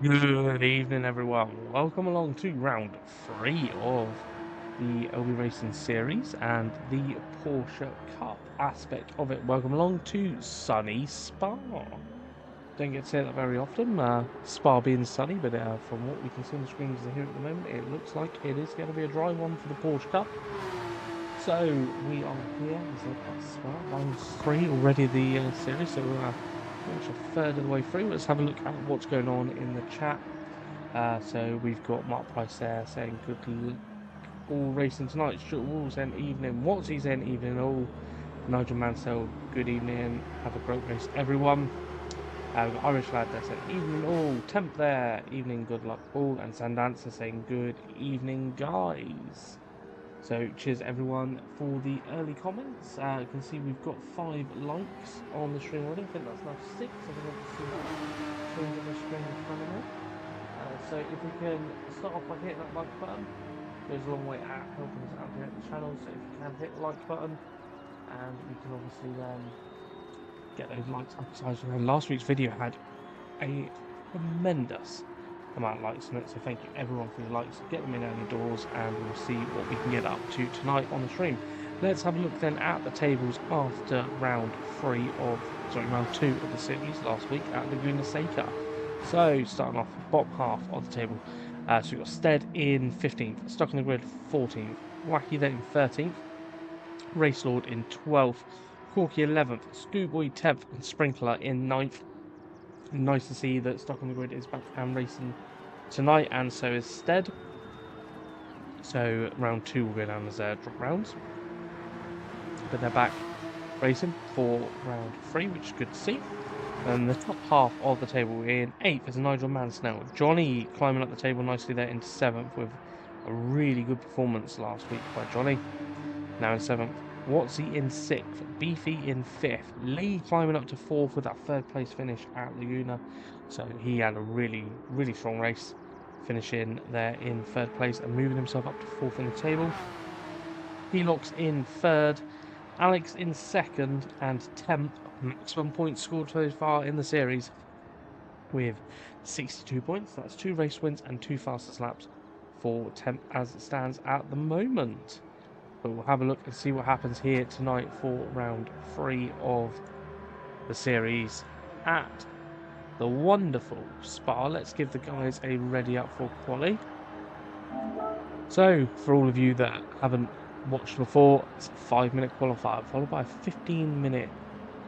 Good evening, everyone. Welcome along to round 3 of the LBRacing series and the Porsche Cup aspect of it. Welcome along to sunny Spa. Don't get to say that very often, Spa being sunny, but from what we can see on the screens here at the moment, it looks like it is going to be a dry one for the Porsche Cup. So we are here at Spa, round 3 already of the series, so we're pretty much a third of the way through. Let's have a look at what's going on in the chat. So we've got Mark Price there saying good luck all racing tonight. Stuart Wall saying evening. What's he saying evening all? Nigel Mansell, good evening. Have a great race, everyone. We've got Irish lad there saying evening all. Temp there, evening, good luck all. And Sandancer saying good evening, guys. So cheers everyone for the early comments. You can see we've got 5 likes on the stream already. I think that's now 6. I think I've seen that change on the screen in front of me. So if we can start off by hitting that like button, it goes a long way at helping us out here at the channel. So if you can hit the like button, and we can obviously then get those likes up as high as we can. Last week's video had a tremendous amount of likes on it, so thank you everyone for your likes. Get them in early doors and we'll see what we can get up to tonight on the stream. Let's have a look then at the tables after round 2 of the series last week at Laguna Seca. So starting off bottom half of the table, so we've got Stead in 15th, Stuck on the Grid 14th, Wacky then in 13th, Race Lord in 12th, Corky 11th, Schoolboy 10th and Sprinkler in 9th. Nice to see that Stuck on the Grid is back and racing tonight, and so is Stead. So round 2 will go down as drop rounds, but they're back racing for round 3, which is good to see. And the top half of the table in 8th is Nigel Mansell. Johnny climbing up the table nicely there into 7th with a really good performance last week by Johnny. Now in 7th. Watsy in 6th, Beefy in 5th, Lee climbing up to 4th with that 3rd place finish at Laguna. So he had a really strong race, finishing there in 3rd place and moving himself up to 4th in the table. Helix in 3rd, Alex in 2nd and 10th. Maximum points scored so far in the series with 62 points. That's 2 race wins and 2 fastest laps for Temp as it stands at the moment. But we'll have a look and see what happens here tonight for round 3 of the series at the wonderful Spa. Let's give the guys a ready up for quali. So for all of you that haven't watched before, it's a 5-minute qualifier followed by a 15-minute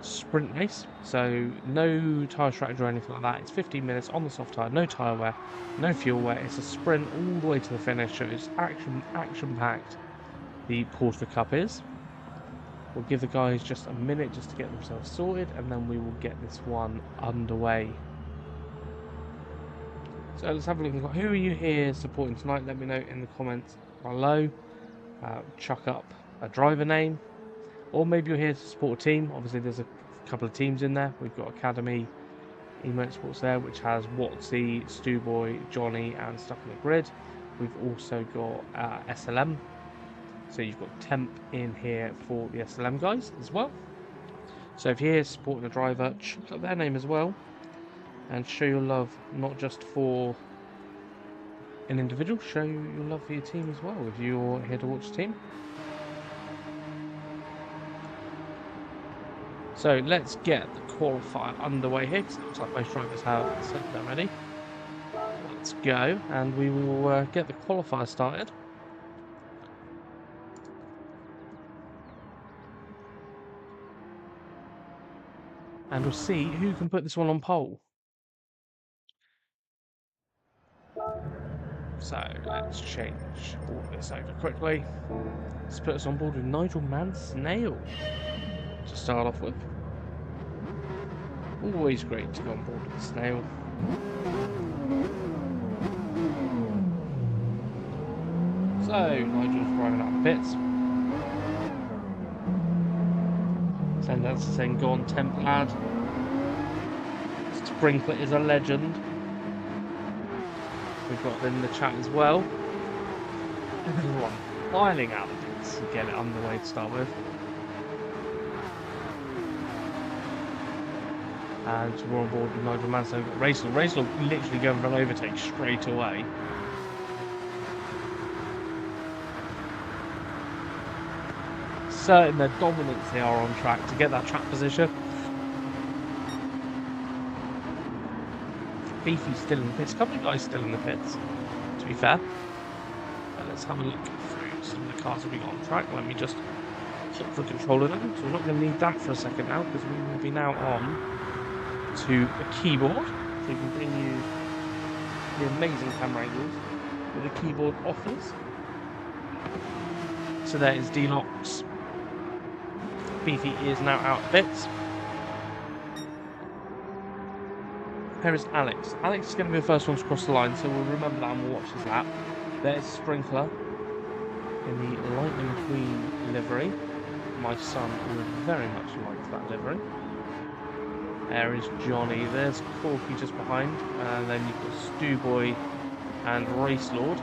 sprint race. So no tyre strategy or anything like that. It's 15 minutes on the soft tyre, no tyre wear, no fuel wear. It's a sprint all the way to the finish. So it's action packed. The Porsche Cup is. We'll give the guys just a minute just to get themselves sorted, and then we will get this one underway. So let's have a look. Who are you here supporting tonight? Let me know in the comments below. Chuck up a driver name, or maybe you're here to support a team. Obviously there's a couple of teams in there. We've got Academy Motorsports there, which has Watsy, Stewboy, Johnny and Stuck on the Grid. We've also got SLM. So you've got Temp in here for the SLM guys as well. So if you're here supporting a driver, chuck up their name as well and show your love not just for an individual, show your love for your team as well if you're here to watch the team. So let's get the qualifier underway here, because it looks like most drivers have set them ready. Let's go and we will get the qualifier started. And we'll see who can put this one on pole. So let's change all this over quickly. Let's put us on board with Nigel Mansell to start off with. Always great to go on board with the Snail. So Nigel's driving out the pits. That's saying go on Temp lad. Sprinkler is a legend. We've got them in the chat as well. Everyone filing out the pits to get it underway to start with. And we're on board with Nigel Mansell. Racing literally going for an overtake straight away. Certain their dominance they are on track to get that track position. Beefy's still in the pits. A couple of guys still in the pits, to be fair. But let's have a look through some of the cars that we got on track. Let me just hit the controller down. So we're not going to need that for a second now, because we will be now on to the keyboard. So we can bring you the amazing camera angles that the keyboard offers. So there is D-Locks. Beefy is now out of bits. Here is Alex. Alex is going to be the first one to cross the line, so we'll remember that and we'll watch his lap. There's Sprinkler in the Lightning McQueen livery. My son would very much like that livery. There is Johnny. There's Corky just behind. And then you've got Stu Boy and Race Lord.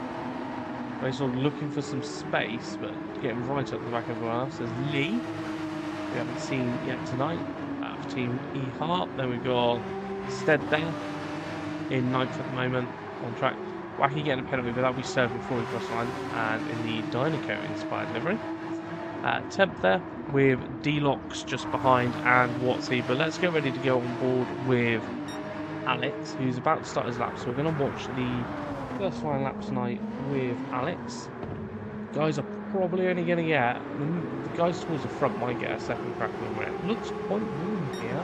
Race Lord looking for some space, but getting right up the back of everyone else. There's Lee, we haven't seen yet tonight, out of Team E Hart. Then we've got Stead there in 9th at the moment on track. Wacky getting a penalty, but that'll be served before we cross the line. And in the Dynaco inspired livery. 10th there with D-Locks just behind and Watsy. But let's get ready to go on board with Alex, who's about to start his lap. So we're going to watch the first flying lap tonight with Alex. Guys are probably only going to get, the guys towards the front might get a second crack on it. Looks quite warm here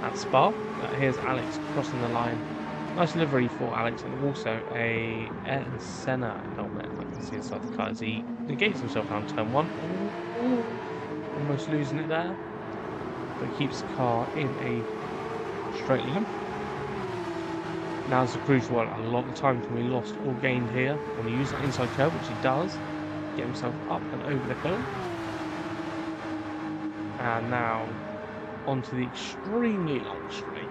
at Spa. Here's Alex crossing the line. Nice livery for Alex, and also a Ayrton Senna helmet. I can see inside the car as he negates himself down turn 1. Ooh, almost losing it there, but keeps the car in a straight line. Now's the crucial one. A lot of time can be lost or gained here when you use that inside curve, which he does. Get himself up and over the hill. And now onto the extremely long straight.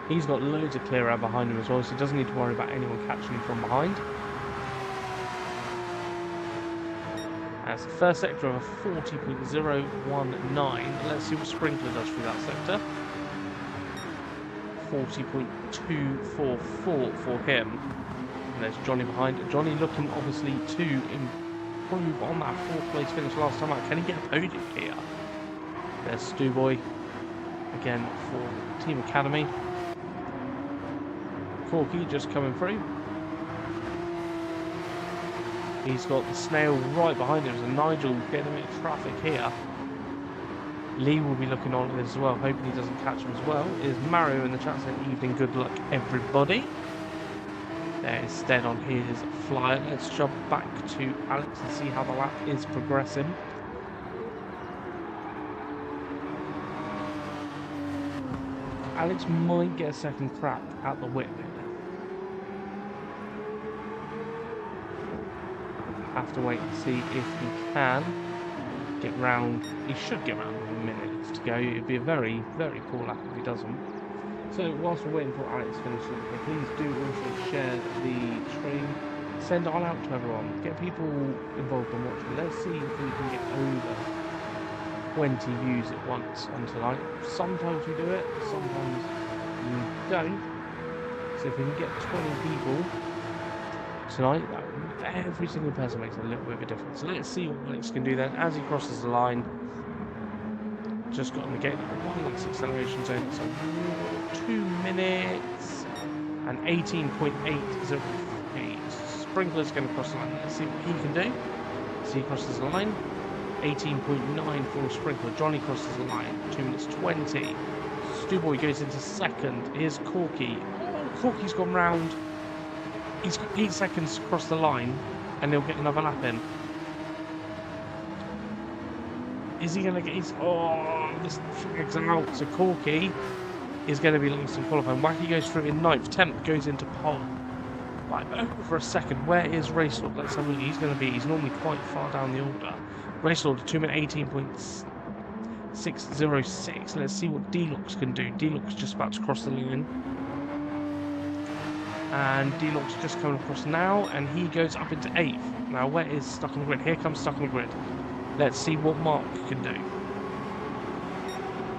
He's got loads of clear air behind him as well, so he doesn't need to worry about anyone catching him from behind. That's the first sector of a 40.019. Let's see what Sprinkler does through that sector. 40.244 for him. And there's Johnny behind. Johnny looking obviously to improve on that 4th place finish last time out. Can he get a podium here? There's Stu Boy again for Team Academy. Corky just coming through. He's got the Snail right behind him, so Nigel getting a bit of traffic here. Lee will be looking on at this as well, hoping he doesn't catch him as well. Is Mario in the chat saying evening, good luck everybody. There is Stead on his flyer. Let's jump back to Alex and see how the lap is progressing. Alex might get a second crack at the whip. Have to wait and see if he can get round. He should get round in a minute to go. It'd be a very, very poor lap if he doesn't. So whilst we're waiting for Alex to finish, please do also share the stream. Send it on out to everyone. Get people involved in watching. Let's see if we can get over 20 views at once on tonight. Sometimes we do it, sometimes we don't. So if we can get 20 people tonight, every single person makes a little bit of a difference. So let's see what Alex can do then as he crosses the line. Just got to negate that 1 acceleration zone. So 2 minutes and 18.808. Sprinkler's going to cross the line. Let's see what he can do. So he crosses the line. 18.9 for Sprinkler. Johnny crosses the line. 2 minutes 20. Stu Boy goes into second. Here's Corky. Oh, Corky's gone round. He's got 8 seconds to cross the line, and he'll get another lap in. Is he going to get his... Oh, this flags out. So Corky is going to be last in qualifying. Wacky goes through in 9th. 10th goes into pole. Right, over a second. Where is Racelaw? Let's have a look. He's going to be... He's normally quite far down the order. Racelaw, 2 minute 18.606. Let's see what D-Locks can do. D-Locks just about to cross the line. And D-Locks just coming across now, and he goes up into 8th. Now, where is Stuck on the Grid? Here comes Stuck on the Grid. Let's see what Mark can do.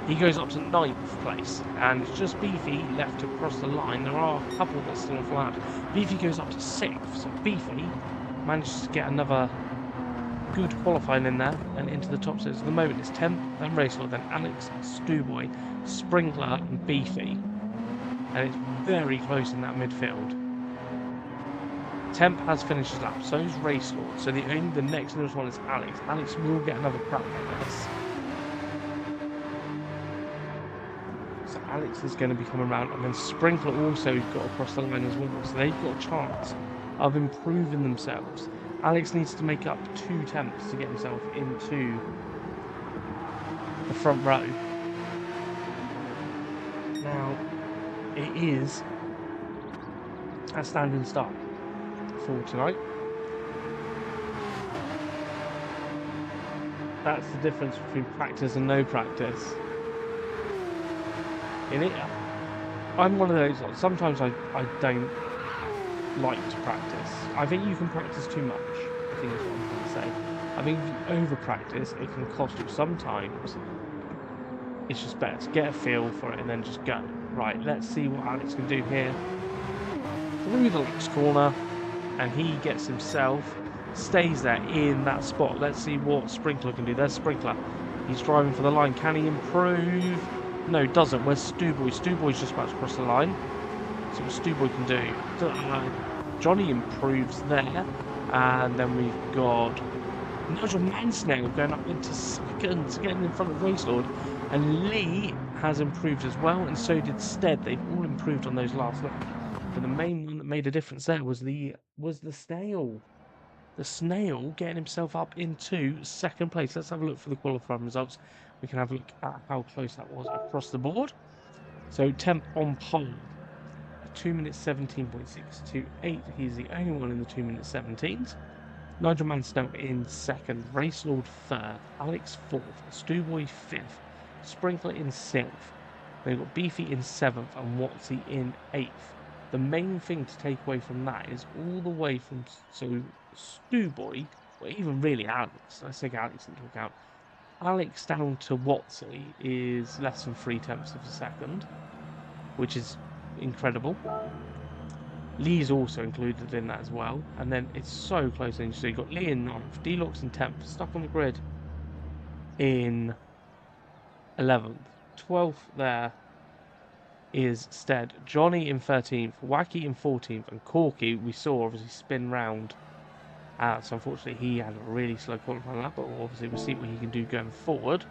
He goes up to 9th place, and it's just Beefy left to cross the line. There are a couple that still flat. Beefy goes up to 6th, so Beefy manages to get another good qualifying in there and into the top 6. At the moment it's 10th, then Racelaw, then Alex, Stewboy, Sprinkler and Beefy. And it's very close in that midfield. Temp has finished his lap, so is Racelaw. So the next nearest one is Alex. Alex will get another crack at this. So Alex is going to be coming around, and then Sprinkler also got across the line as well. So they've got a chance of improving themselves. Alex needs to make up 2 temps to get himself into the front row. Now, it is a standing start for tonight. That's the difference between practice and no practice. In it, I'm one of those, sometimes I don't like to practice. I think you can practice too much, I think is what I'm trying to say. I think if you over practice, it can cost you. Sometimes it's just better to get a feel for it and then just go. Right, let's see what Alex can do here. Through the next corner, and he gets himself, stays there in that spot. Let's see what Sprinkler can do. There's Sprinkler. He's driving for the line. Can he improve? No, doesn't. Where's Stewboy? Stewboy's just about to cross the line. See what Stewboy can do. Johnny improves there. And then we've got Nigel Mansnell going up into second, getting in front of Racelaw. And Lee has improved as well, and so did Stead. They've all improved on those last laps. But the main one that made a difference there was the Snail. The Snail getting himself up into second place. Let's have a look for the qualifying results. We can have a look at how close that was across the board. So Temp on pole, 2 minutes 17.628. He's the only one in the 2 minute 17s. Nigel Mansnell in second, Racelaw third, Alex fourth, Stewboy fifth, Sprinkler in 6th. They've got Beefy in 7th and Watsy in 8th. The main thing to take away from that is all the way from Stewboy, or even really Alex, let's take Alex into account. Alex down to Watsy is less than 3 tenths of a second, which is incredible. Lee's also included in that as well, and then it's so close. So you've got Lee in 9th, D-Locks in 10th, stuck on the grid in 11th, 12th there is Stead, Johnny in 13th, Wacky in 14th, and Corky we saw obviously spin round. So unfortunately he had a really slow qualifying lap, but obviously we'll see what he can do going forward.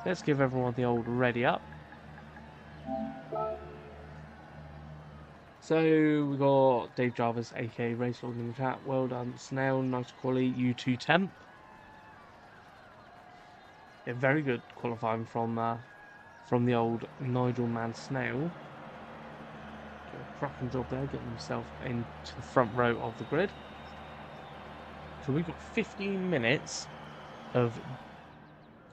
Let's give everyone the old ready up. So we got Dave Jarvis, aka Racelaw, in the chat. Well done, Snail, nice quality, U2 Temp. Yeah, very good qualifying from the old Nigel Mansnell. Cracking job there, getting himself into the front row of the grid. So we've got 15 minutes of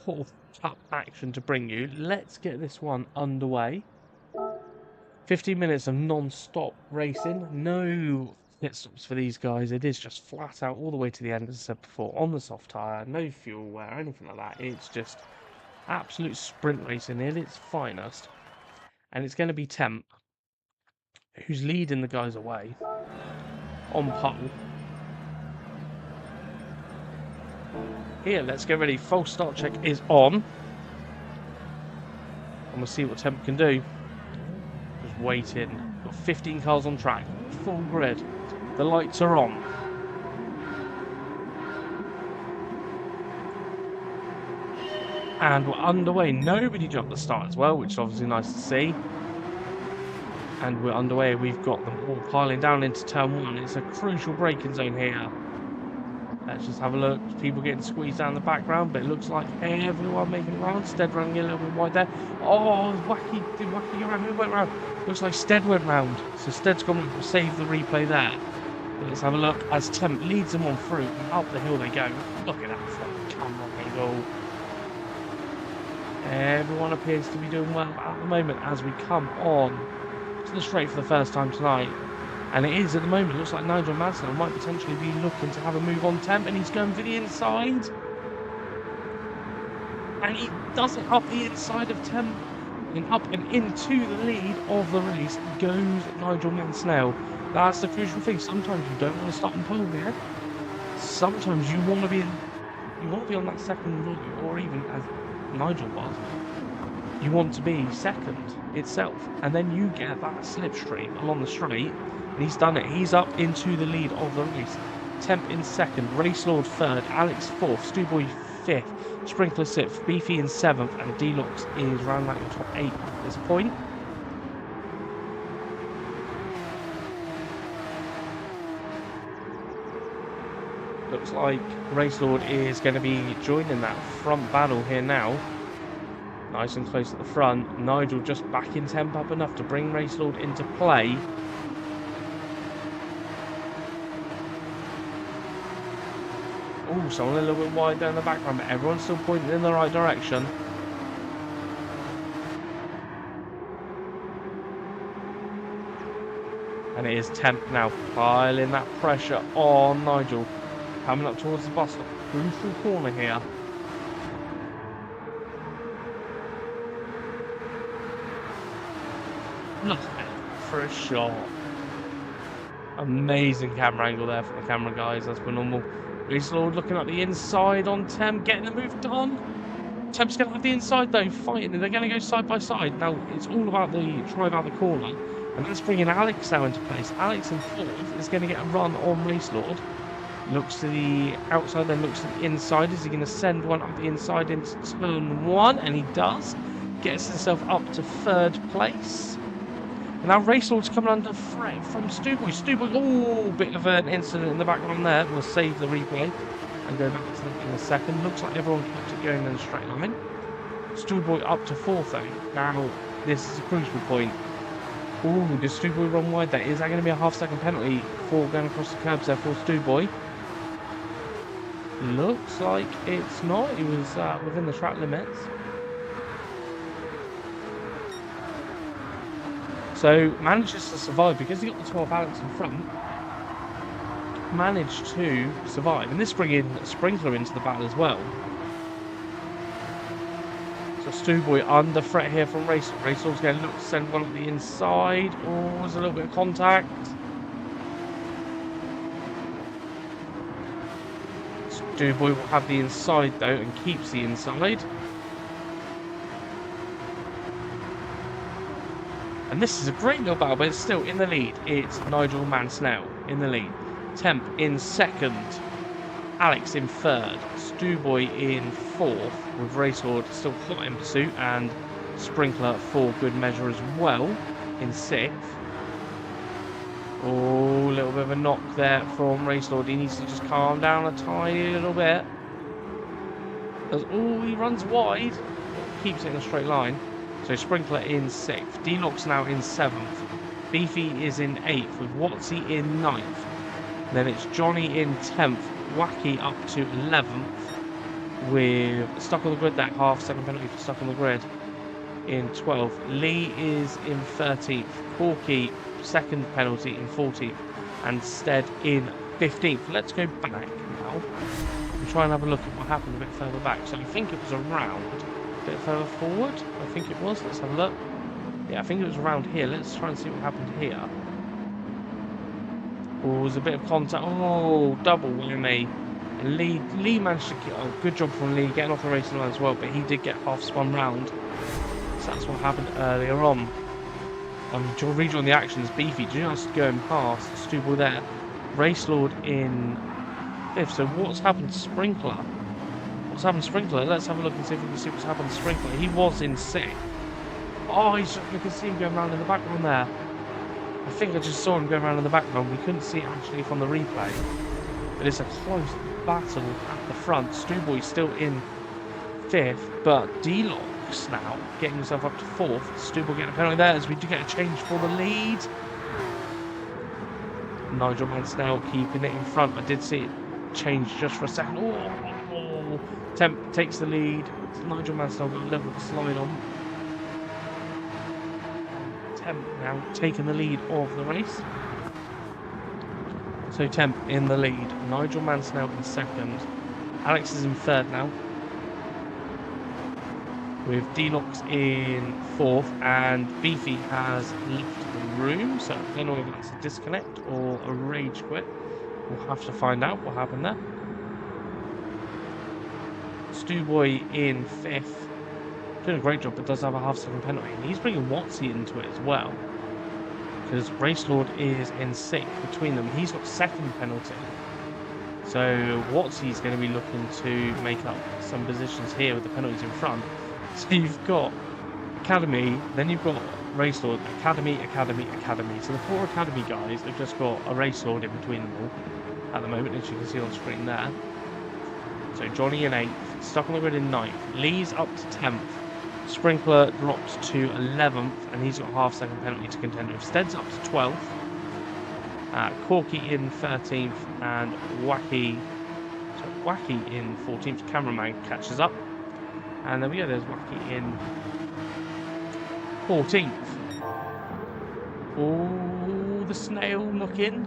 Porsche Cup action to bring you. Let's get this one underway. 15 minutes of non-stop racing. No pit stops for these guys. It is just flat out all the way to the end, as I said before, on the soft tyre. No fuel wear, anything like that. It's just absolute sprint racing at its finest. And it's going to be Temp, who's leading the guys away on pole. Here, let's get ready. False start check is on. And we'll see what Temp can do. Just waiting. Got 15 cars on track. Full grid. The lights are on. And we're underway. Nobody jumped the start as well, which is obviously nice to see. And we're underway. We've got them all piling down into turn 1. It's a crucial braking zone here. Let's just have a look. People getting squeezed down the background, but it looks like everyone making it round. Stead running a little bit wide there. Oh, did Wacky go round? Who went round? Looks like Stead went round. So Stead's gone to save the replay there. But let's have a look as Temp leads them on through. And up the hill they go. Look at that front camera angle. Everyone appears to be doing well at the moment as we come on to the straight for the first time tonight. And it is at the moment. It looks like Nigel Mansnell might potentially be looking to have a move on Temp, and he's going for the inside. And he does it up the inside of Temp, and up and into the lead of the race goes Nigel Mansell. That's the crucial thing. Sometimes you don't want to start on pole here. Sometimes you want to be on that second row, or even as Nigel was, you want to be second itself, and then you get that slipstream along the straight, and he's done it. He's up into the lead of the race. Temp in second, Racelord third, Alex fourth, Stewboy fifth, Sprinkler sixth, Beefy in seventh, and Deluxe is round out your top 8 at this point. Looks like Racelord is going to be joining that front battle here now. Nice and close at the front. Nigel just back in temp up enough to bring Racelord into play. Oh, someone a little bit wide down the background, but everyone's still pointing in the right direction. And it is Temp now piling that pressure on Nigel. Coming up towards the bus stop. Crucial corner here. Look for a shot. Amazing camera angle there for the camera guys. That's phenomenal. Racelord looking at the inside on Temp, getting the move done. Temp's going to have the inside though, fighting, and they're going to go side by side. Now, it's all about the drive out the corner, and that's bringing Alex now into place. Alex in fourth is going to get a run on Racelord. Looks to the outside, then looks to the inside. Is he going to send one up the inside into turn one? And he does. Gets himself up to third place. And now Racelord's coming under threat from Stewboy. Stewboy, oh, bit of an incident in the background there. We'll save the replay and go back to them in a second. Looks like everyone kept it going in a straight line. Stewboy up to fourth though. Now, this is a crucial point. Oh, does Stewboy run wide there? Is that going to be a half-second penalty for going across the curbs there for Stewboy? Looks like it's not. He was within the track limits. So manages to survive because he got the 12 Alex in front. Managed to survive, and this bringing Sprinkler into the battle as well. So Stewboy under threat here from Racelord. Racelord's going to look to send one up the inside. Oh, there's a little bit of contact. Stewboy will have the inside though and keeps the inside. And this is a great little battle, but it's still in the lead. It's Nigel Mansell in the lead. Temp in second. Alex in third. Stewboy in fourth, with Racelord still hot in pursuit, and Sprinkler for good measure as well in sixth. Oh, a little bit of a knock there from Racelord. He needs to just calm down a tiny little bit. Oh, he runs wide. Keeps it in a straight line. So Sprinkler in sixth. Deluxe now in seventh. Beefy is in eighth, with Watsy in ninth. Then it's Johnny in 10th. Wacky up to 11th. With Stuck on the Grid, that half-second penalty for Stuck on the Grid, in 12th. Lee is in 13th. Corky, second penalty in 14th. And Stead in 15th. Let's go back now and try and have a look at what happened a bit further back. So I think it was around a bit further forward. I think it was. Let's have a look. Yeah, I think it was around here. Let's try and see what happened here. Oh, there was a bit of contact. Oh, double whammy. And Lee managed to get. Oh, good job from Lee getting off the racing line as well, but he did get half spun round. So that's what happened earlier on. To rejoin the actions, Beefy just going past Stewboy there. Racelord in 5th. So what's happened to Sprinkler? What's happened to Sprinkler? Let's have a look and see if we can see what's happened to Sprinkler. He was in 6th. Oh, you can see him going around in the background there. I think I just saw him going around in the background. We couldn't see it actually from the replay. But it's a close battle at the front. Stewboy still in 5th, but Deluxe now getting himself up to 4th. Stewboy getting a penalty there as we do get a change for the lead. Nigel Mansell keeping it in front. I did see it change just for a second. Oh. Temp takes the lead. Nigel Mansell got a level to slide on. Temp now taking the lead of the race. So Temp in the lead. Nigel Mansell in 2nd. Alex is in 3rd now. with D-Locks in 4th, and Beefy has left the room, so I don't know if that's a disconnect or a rage quit. We'll have to find out what happened there. Stewboy in 5th, doing a great job, but does have a half-second penalty, and he's bringing Watsy into it as well, because Racelord is in 6th between them. He's got 2nd penalty. So Watsy's going to be looking to make up some positions here with the penalties in front. So you've got Academy, then you've got Racelord, Academy. So the 4 Academy guys have just got a Racelord in between them all at the moment, as you can see on screen there. So Johnny in 8th, stuck on the grid in 9th, Lee's up to 10th, Sprinkler drops to 11th, and he's got a half-second penalty to contend with. Stead's up to 12th. Corky in 13th, and Wacky in 14th. Cameraman catches up, and there we go. There's Wacky in 14th. Oh, the snail looking.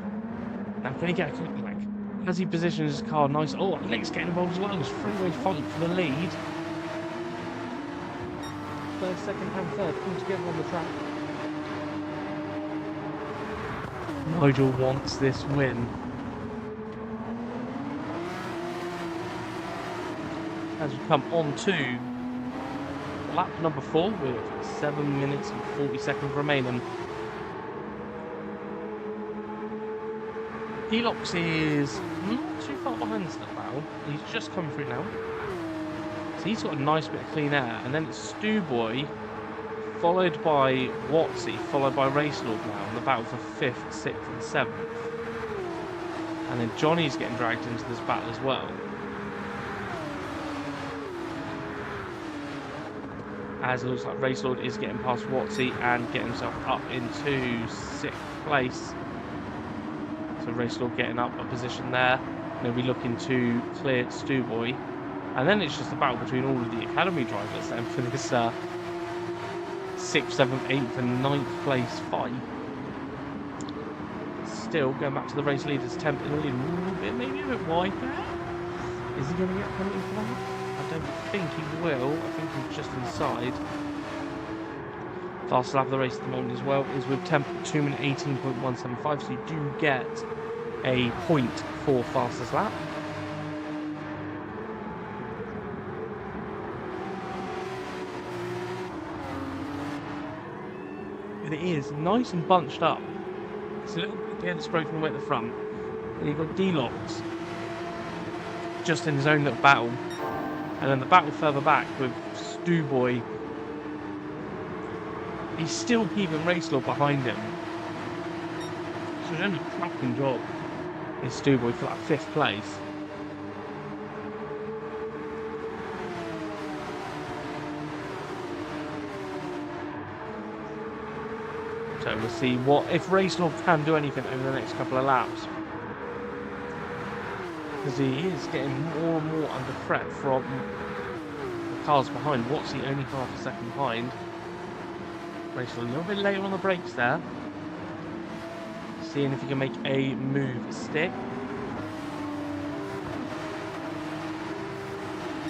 Now can he get a quick flag? Has he positioned his car nice? Oh, Alex getting involved as well. It's freeway fight for the lead. First, second, and third all together on the track. Nigel wants this win. As we come on to lap number 4 with 7 minutes and 40 seconds remaining. Helox is not too far behind the now. He's just come through now. So he's got a nice bit of clean air. And then it's Stewboy, followed by Watsy, followed by Racelord now in the battle for 5th, 6th and 7th. And then Johnny's getting dragged into this battle as well. As it looks like Racelord is getting past Watsy and getting himself up into 6th place. So Racelord getting up a position there. They'll be looking to clear Stewboy. And then it's just a battle between all of the Academy drivers then for this 6th, 7th, 8th and 9th place fight. Still going back to the race leaders, 10th in the lead, a little bit, maybe a bit wide there. Is he going to get a penalty for that? I don't think he will. I think he's just inside. Fastest lap of the race at the moment as well is with temp 2 minute 18.175, so you do get a point for fastest lap. But it is nice and bunched up. It's a little bit against broken away at the front. And you've got D-Locks just in his own little battle. And then the battle further back with Stewboy. He's still keeping Racelord behind him. So he's doing a cracking job in Stewboy for that 5th place. So we'll see what if Racelord can do anything over the next couple of laps. Because he is getting more and more under threat from the cars behind. Watsy only half a second behind. Racelord a little bit later on the brakes there. Seeing if he can make a move stick.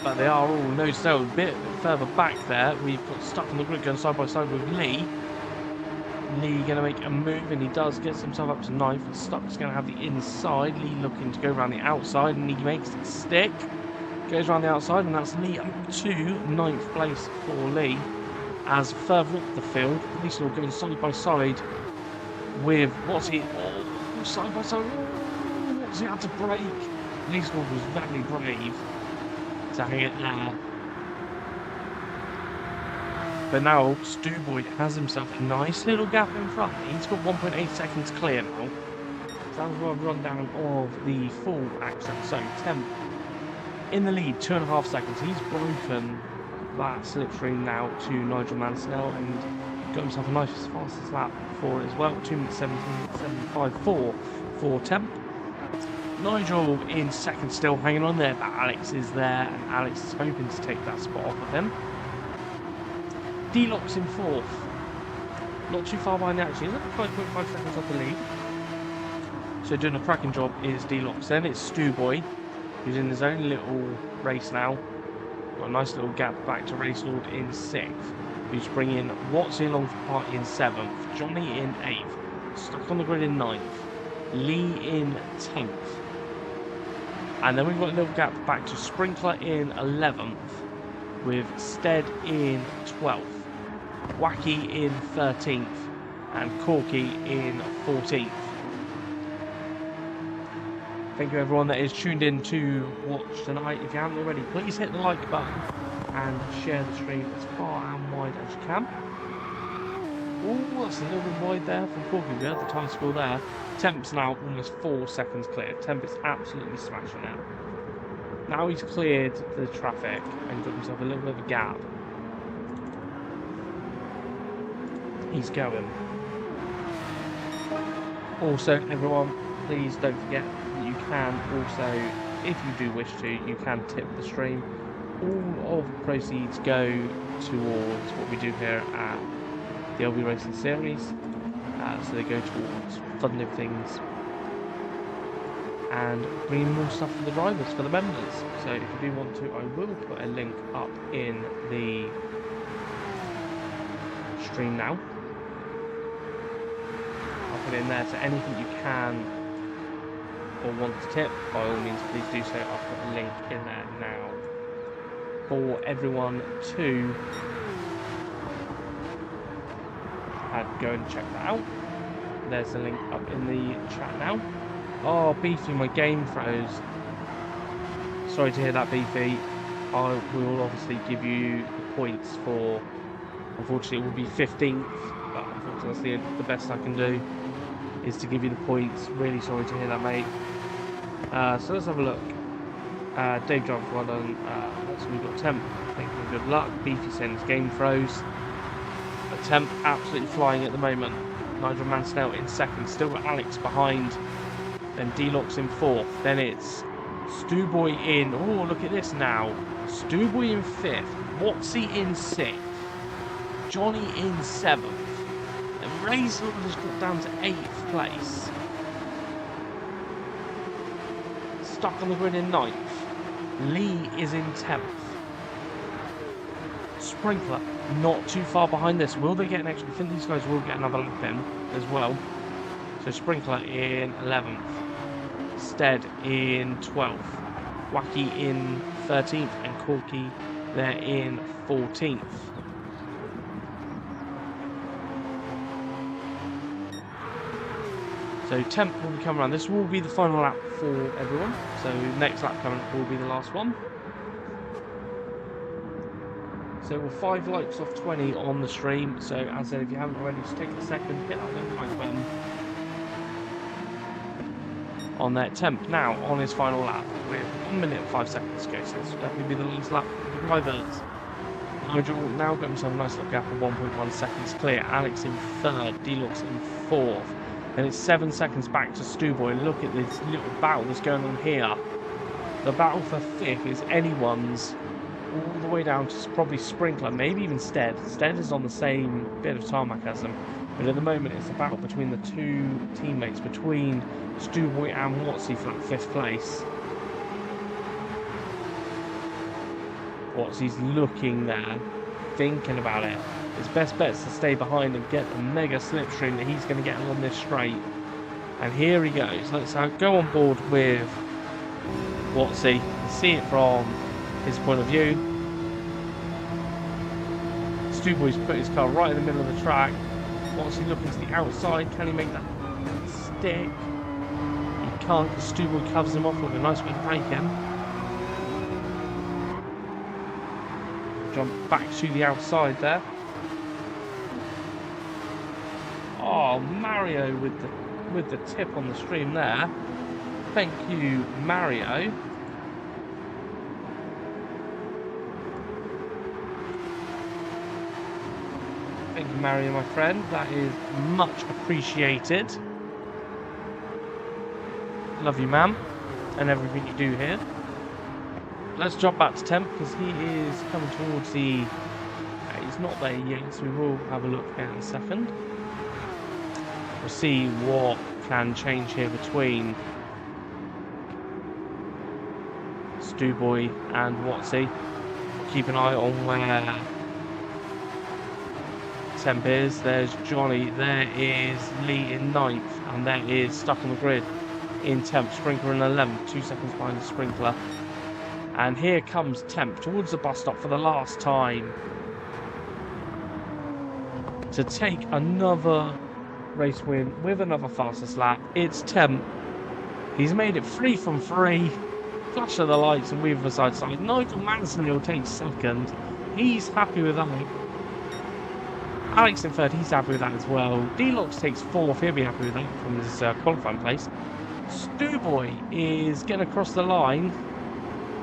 But they are all nose to tail. A bit further back there. We've got stuck on the grid going side by side with Lee. Lee going to make a move, and he does get himself up to 9th. And Stuck's going to have the inside. Lee looking to go around the outside, and he makes it stick. Goes around the outside, and that's Lee up to 9th place for Lee. As further up the field, Racelord going side by side with what's he? Oh, side by side. Oh, what's he had to brake? Racelord was very brave to hang it there. But now Stewboy has himself a nice little gap in front. He's got 1.8 seconds clear now. So that was a rundown of the full action. So 10th in the lead, 2.5 seconds. He's broken that slipstream now to Nigel Mansell and got himself a nice fastest lap for it as well. 2 minutes 17.754 for 10th. Nigel in 2nd still hanging on there, but Alex is there and Alex is hoping to take that spot off of him. D-Locks in 4th. Not too far behind actually. He's only 5.5 seconds off the lead. So doing a cracking job is D-Locks. Then it's Stewboy, who's in his own little race now. Got a nice little gap back to Race Lord in 6th, who's bringing Watsy along for party in 7th, Johnny in 8th, stuck on the grid in 9th, Lee in 10th. And then we've got a little gap back to Sprinkler in 11th, with Stead in 12th, Wacky in 13th, and Corky in 14th. Thank you everyone that is tuned in to watch tonight. If you haven't already, please hit the like button and share the stream as far and wide as you can. Oh, that's a little bit wide there from Corky. We had the time score there. Temp's now almost 4 seconds clear. Temp is absolutely smashing it. Now he's cleared the traffic and got himself a little bit of a gap. He's going. Also, everyone, please don't forget that you can also, if you do wish to, you can tip the stream. All of the proceeds go towards what we do here at the LBRacing series. So they go towards funding things and bringing more stuff for the drivers, for the members. So if you do want to, I will put a link up in the stream now. I'll put it in there, so anything you can or want to tip, by all means please do so. I'll put a link in there now for everyone to go and check that out. There's the link up in the chat now. Oh, Beefy, my game froze. Sorry to hear that, Beefy. I will obviously give you the points for, unfortunately it will be 15th, but unfortunately that's the best I can do is to give you the points. Really sorry to hear that, mate. So let's have a look. Dave John, well done. So we've got Temp, thank you, good luck. Beefy sends game froze. Temp absolutely flying at the moment. Nigel Mansell in 2nd, still got Alex behind. Then D-Locks in 4th. Then it's Stewboy in. Oh, look at this now. Stewboy in 5th. Watsy in 6th. Johnny in 7th. And Razor has got down to 8th place. Stuck on the grid in 9th. Lee is in 10th. Sprinkler not too far behind this. Will they get an extra? I think these guys will get another lap in as well. So Sprinkler in 11th. Stead in 12th. Wacky in 13th. And Corky there in 14th. So Temp will be coming around. This will be the final lap for everyone. So next lap coming up will be the last one. So we're 5 likes off 20 on the stream. So as I said, if you haven't already, just take a second, hit that little like button on that. Temp now on his final lap with 1 minute and 5 seconds to go. So this will definitely be the last lap for the drivers. Nigel now got himself a nice little gap of 1.1 seconds clear. Alex in 3rd, D-Locks in 4th. Then it's 7 seconds back to Stewboy. Look at this little battle that's going on here. The battle for 5th is anyone's, all the way down to probably Sprinkler, maybe even Stead. Stead is on the same bit of tarmac as them, but at the moment it's a battle between the two teammates, between Stewboy and Watsy for that 5th place. Watsy's looking there, thinking about it. His best bet is to stay behind and get the mega slipstream that he's going to get along this straight. And here he goes. Let's go on board with Watsy and see it from his point of view. Stewboy's put his car right in the middle of the track. Watsy looking to the outside. Can he make that stick? He can't, because Stewboy covers him off with a nice big braking. Jump back to the outside there. Oh, Mario with the tip on the stream there. Thank you, Mario. Thank you, Mario, my friend. That is much appreciated. Love you, ma'am, and everything you do here. Let's jump back to Temp, because he is coming towards the... he's not there yet, so we will have a look at in a second. We'll see what can change here between Stewboy and Watsy. keep an eye on where Temp is. There's Johnny, there is Lee in 9th, and there is stuck on the grid in 10th, Sprinkler in 11th, 2 seconds behind the Sprinkler. And here comes Temp towards the bus stop for the last time to take another race win with another fastest lap. It's Temp. He's made it 3 from 3. Flash of the lights and weave the side. Nigel Mansell will take 2nd. He's happy with that. Alex in 3rd, he's happy with that as well. D-Locks takes 4th, he'll be happy with that from his qualifying place. Stewboy is going to cross the line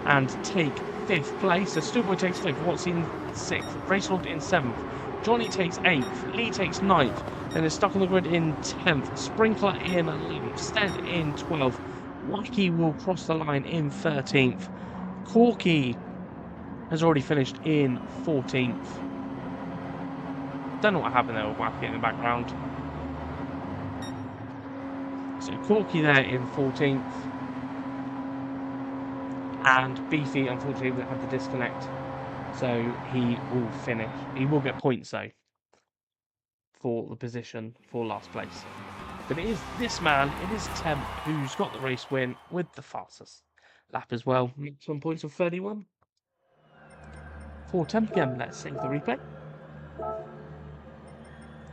and take 5th place. So Stewboy takes 5th, Watts in 6th, Racelord in 7th, Johnny takes 8th, Lee takes 9th, then is stuck on the grid in 10th, Sprinkler in 11th, Stead in 12th, Wacky will cross the line in 13th, Corky has already finished in 14th. Don't know what happened there with Wacky in the background. So Corky there in 14th. And Beefy, unfortunately, had to disconnect. So he will finish. He will get points, though, for the position for last place. But it is this man, it is Temp, who's got the race win with the fastest lap as well. Maximum points of 31. For Temp again, let's save the replay.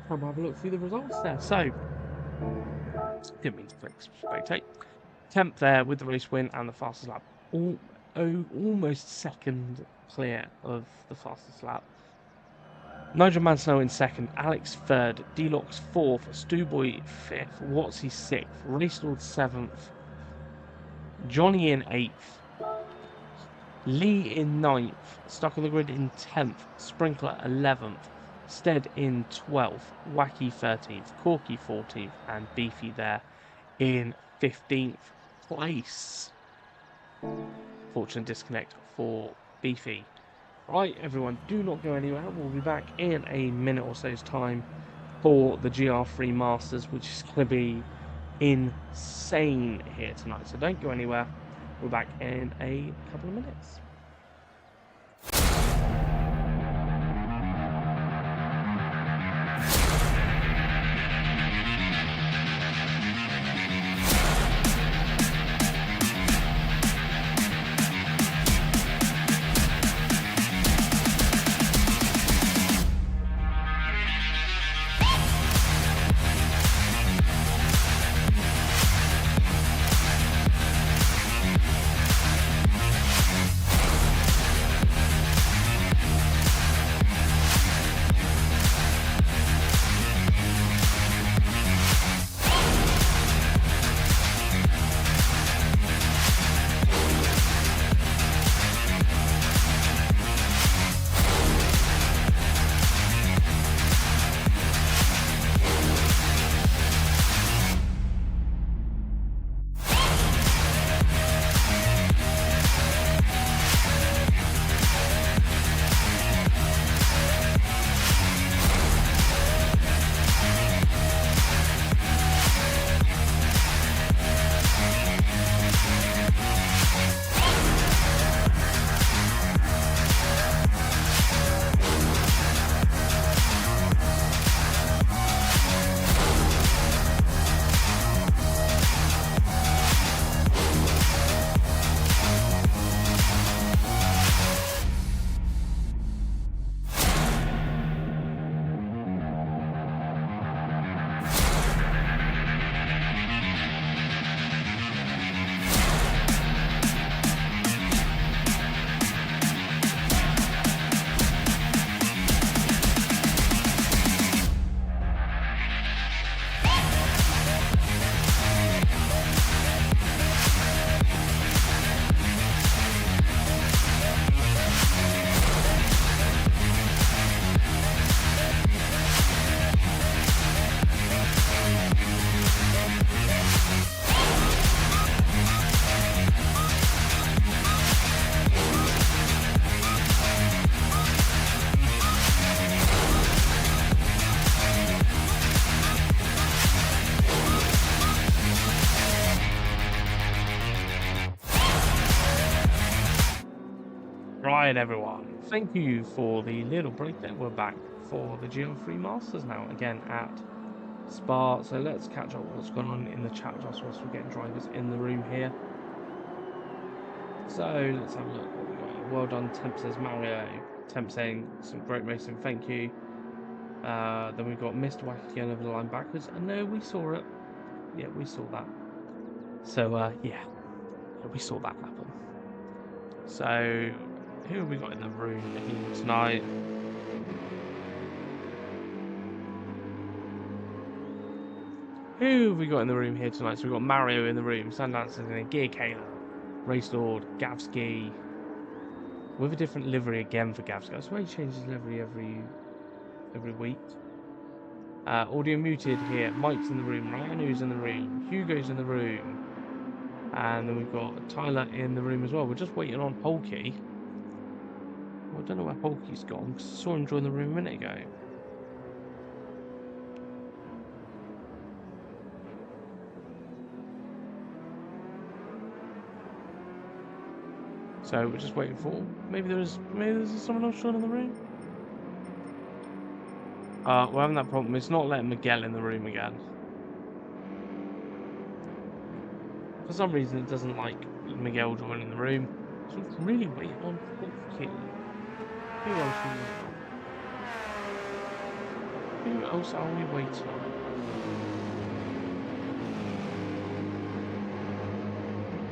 Come have a look through the results there. So, didn't mean to click spectate. Temp there with the race win and the fastest lap. Almost 2nd clear of the fastest lap. Nigel Mansell in 2nd, Alex 3rd, D-Locks 4th, Stewboy 5th, Watsy 6th, Racelord 7th, Johnny in 8th, Lee in 9th, stuck on the grid in 10th, Sprinkler 11th, Stead in 12th, Wacky 13th, Corky 14th, and Beefy there in 15th place. Fortunate disconnect for Beefy. Right, everyone, do not go anywhere. We'll be back in a minute or so's time for the GR3 Masters, which is going to be insane here tonight. So don't go anywhere. We're back in a couple of minutes. Right, everyone. Thank you for the little break there. We're back for the GR3 Masters now, again at Spa. So let's catch up what's going on in the chat just whilst we're getting drivers in the room here. So let's have a look what we got here. Well done, Temp says Mario. Temp saying some great racing, thank you. Then we've got Mr. Wacky going over the line backwards. And no, we saw it. Yeah, we saw that. So yeah, we saw that happen. So who have we got in the room here tonight? Who have we got in the room here tonight? So we've got Mario in the room, Sundance in there, Gear Kayla, Race Lord, Gavski, with a different livery again for Gavski. I swear he changes livery every week. Audio muted here. Mike's in the room, Ryanu's in the room, Hugo's in the room, and then we've got Tyler in the room as well. We're just waiting on Polky. Well, I don't know where Polky's gone because I saw him join the room a minute ago. So we're just waiting for maybe there's someone else joining the room. We're having that problem. It's not letting Miguel in the room again. For some reason, it doesn't like Miguel joining the room. So it's really waiting on Polky. Who else are we waiting on? Who else are we waiting on?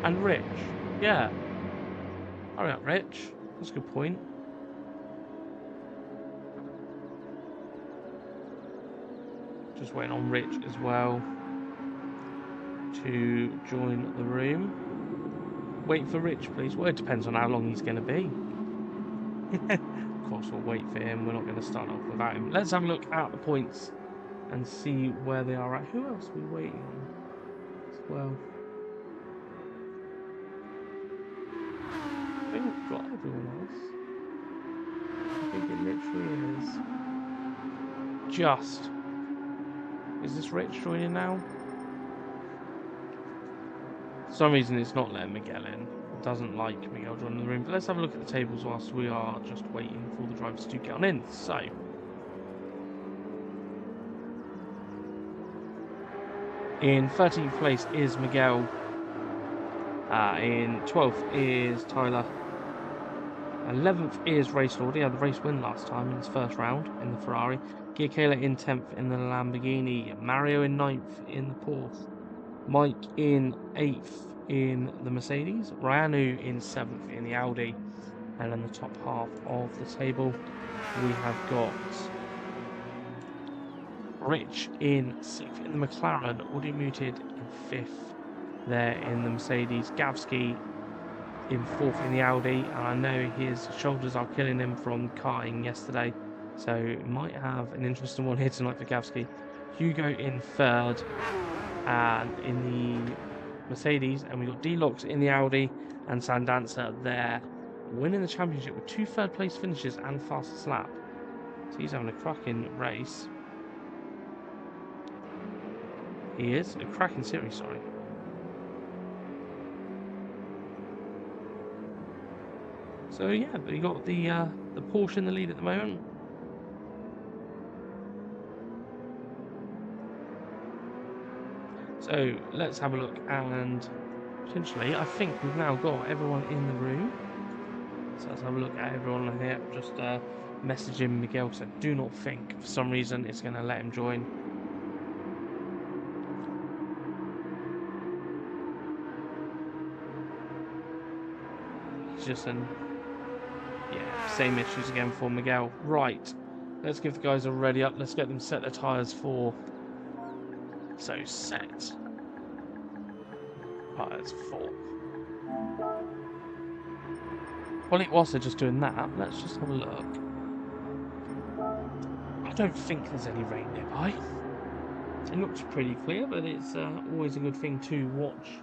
And Rich. Yeah. Hurry up, Rich. That's a good point. Just waiting on Rich as well to join the room. Wait for Rich, please. Well, it depends on how long he's going to be. Of course, we'll wait for him. We're not going to start off without him. Let's have a look at the points and see where they are at. Who else are we waiting on as well? I think we've got everyone else. I think it literally is. Just. Is this Rich joining now? For some reason it's not letting Miguel in. It doesn't like Miguel joining the room. But let's have a look at the tables whilst we are just waiting for the drivers to get on in. So. In 13th place is Miguel. In 12th is Tyler. 11th is Race Lord. He had the race win last time in his first round in the Ferrari. Gear Kayla in 10th in the Lamborghini. Mario in 9th in the Porsche. Mike in 8th in the Mercedes. Ryanu in 7th in the Audi. And in the top half of the table, we have got Rich in 6th in the McLaren. Audio muted in 5th there in the Mercedes. Gavski in 4th in the Audi, and I know his shoulders are killing him from karting yesterday, so might have an interesting one here tonight for Gavski. Hugo in 3rd and in the Mercedes, and we got D-Locks in the Audi and Sandancer there winning the championship with 2 third place finishes and fastest lap. So he's having a cracking race. He is a cracking series, sorry. So yeah, we got the Porsche in the lead at the moment. So let's have a look, and potentially I think we've now got everyone in the room. So let's have a look at everyone here. Just messaging Miguel, so I do not think for some reason it's going to let him join. He's just an same issues again for Miguel. Right, let's give the guys a ready up. Let's get them set their tyres for. So set. Tyres for. Well, whilst they're just doing that, let's just have a look. I don't think there's any rain nearby. It looks pretty clear, but it's always a good thing to watch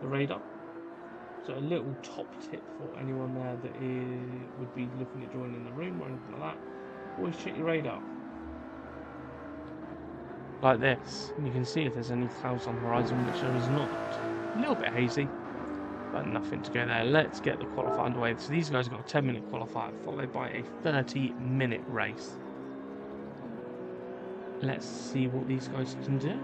the radar. So a little top tip for anyone there that would be looking at joining the room or anything like that. Always check your radar. Like this. And you can see if there's any clouds on the horizon, which there is not. A little bit hazy. but nothing to go there. Let's get the qualifier underway. So these guys got a 10-minute qualifier, followed by a 30-minute race. Let's see what these guys can do.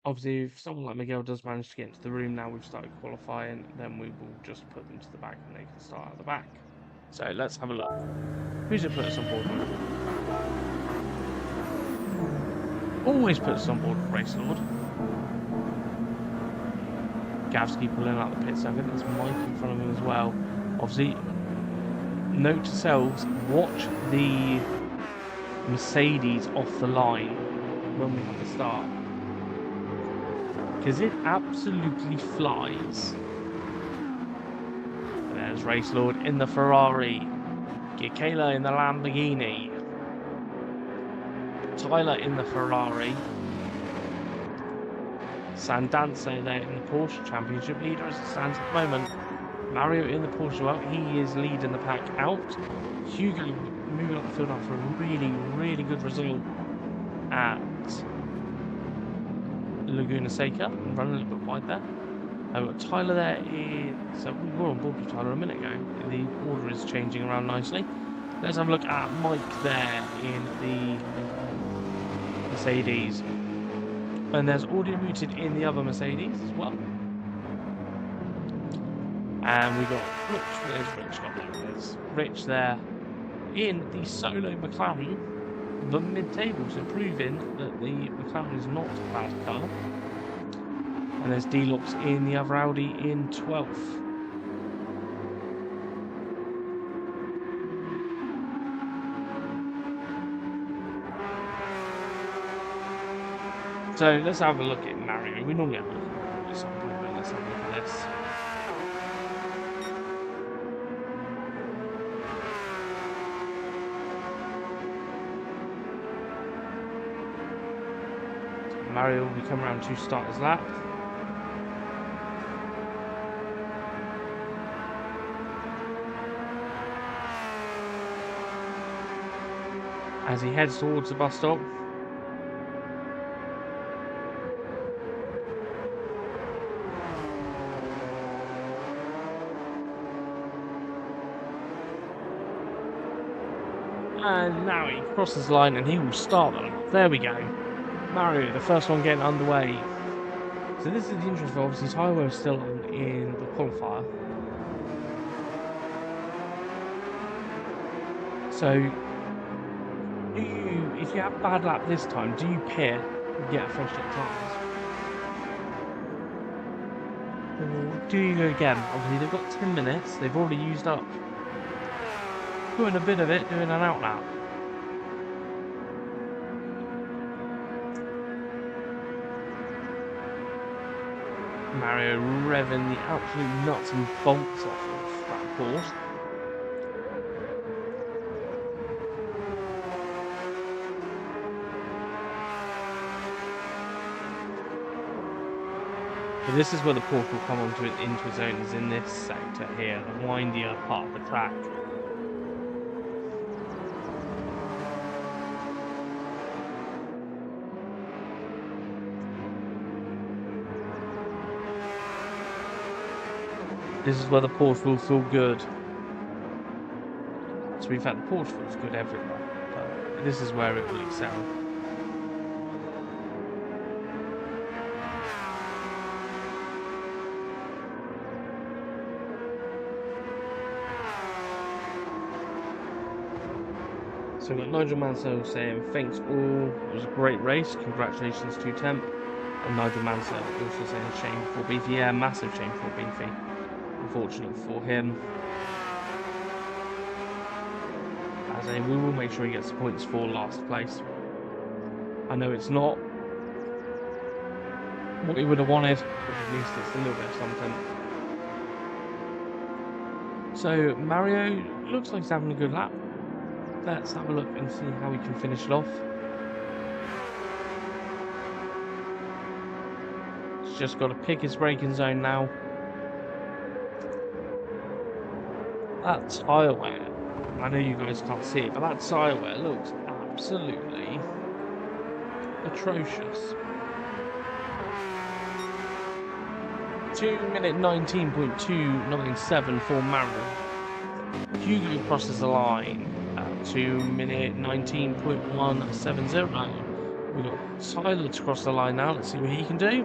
Obviously, if someone like Miguel does manage to get into the room now we've started qualifying, then we will just put them to the back and they can start at the back. So let's have a look. Who's it put us on board with? Always put us on board with Race Lord. Gavsky pulling out the pits. I think there's Mike in front of him as well. Obviously, note to selves, watch the Mercedes off the line when we have to start, because it absolutely flies. And there's Race Lord in the Ferrari, Gikela in the Lamborghini, Tyler in the Ferrari, Sandanse there in the Porsche Championship leader as it stands at the moment. Mario in the Porsche, well, he is leading the pack out. Hugo moving up the field after a really, really good result at Laguna Seca, running a little bit wide there. I've got Tyler there. So we were on board with Tyler a minute ago. The order is changing around nicely. Let's have a look at Mike there in the Mercedes. And there's audio muted in the other Mercedes as well. And we got Rich. There's Rich. There's Rich there in the solo McLaren, but mid-table, so proving that the McLaren is not a bad car. And there's D-Locks in the other Audi in 12th. So let's have a look at Mario. We normally have a look at this on point, but let's have a look at this. Mario will be coming around to start his lap. As he heads towards the bus stop. And now he crosses the line and he will start them. There we go. Mario, the first one getting underway. So this is the interest, obviously Tyler is still in the qualifier. So, if you have a bad lap this time, do you pit and get fresh tyres? Or do you go again? Obviously they've got 10 minutes, they've already used up. Doing a bit of it, doing an out lap. Mario revving the absolute nuts and bolts off of that Porsche. But this is where the Porsche will come onto it into its own, is in this sector here, the windier part of the track. This is where the Porsche will feel good. To be fair, the Porsche feels good everywhere, but this is where it will excel. So we've got Nigel Mansell saying, thanks all, it was a great race, congratulations to Temp. And Nigel Mansell also saying, shame for Beefy, yeah, massive shame for Beefy. Unfortunate for him. As we will make sure he gets the points for last place. I know it's not what he would have wanted, but at least it's a little bit of something. So Mario looks like he's having a good lap. Let's have a look and see how he can finish it off. He's just got to pick his braking zone now. That tyre wear, I know you guys can't see it, but that tyre wear looks absolutely atrocious. 2 minute 19.297 for Mario. Hugo crosses the line at 2 minute 19.170. We've got Tyler to cross the line now. Let's see what he can do.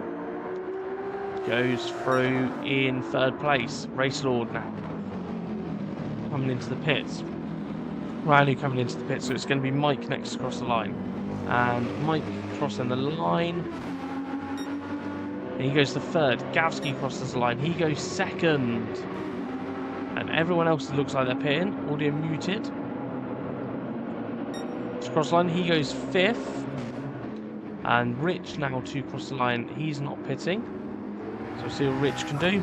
Goes through in third place. Race Lord now coming into the pits. Riley coming into the pits, so it's going to be Mike next to cross the line. And Mike crossing the line. And he goes to third. Gavsky crosses the line. He goes second. And everyone else looks like they're pitting. Audio muted. To cross the line, he goes fifth. And Rich now to cross the line. He's not pitting. So we'll see what Rich can do.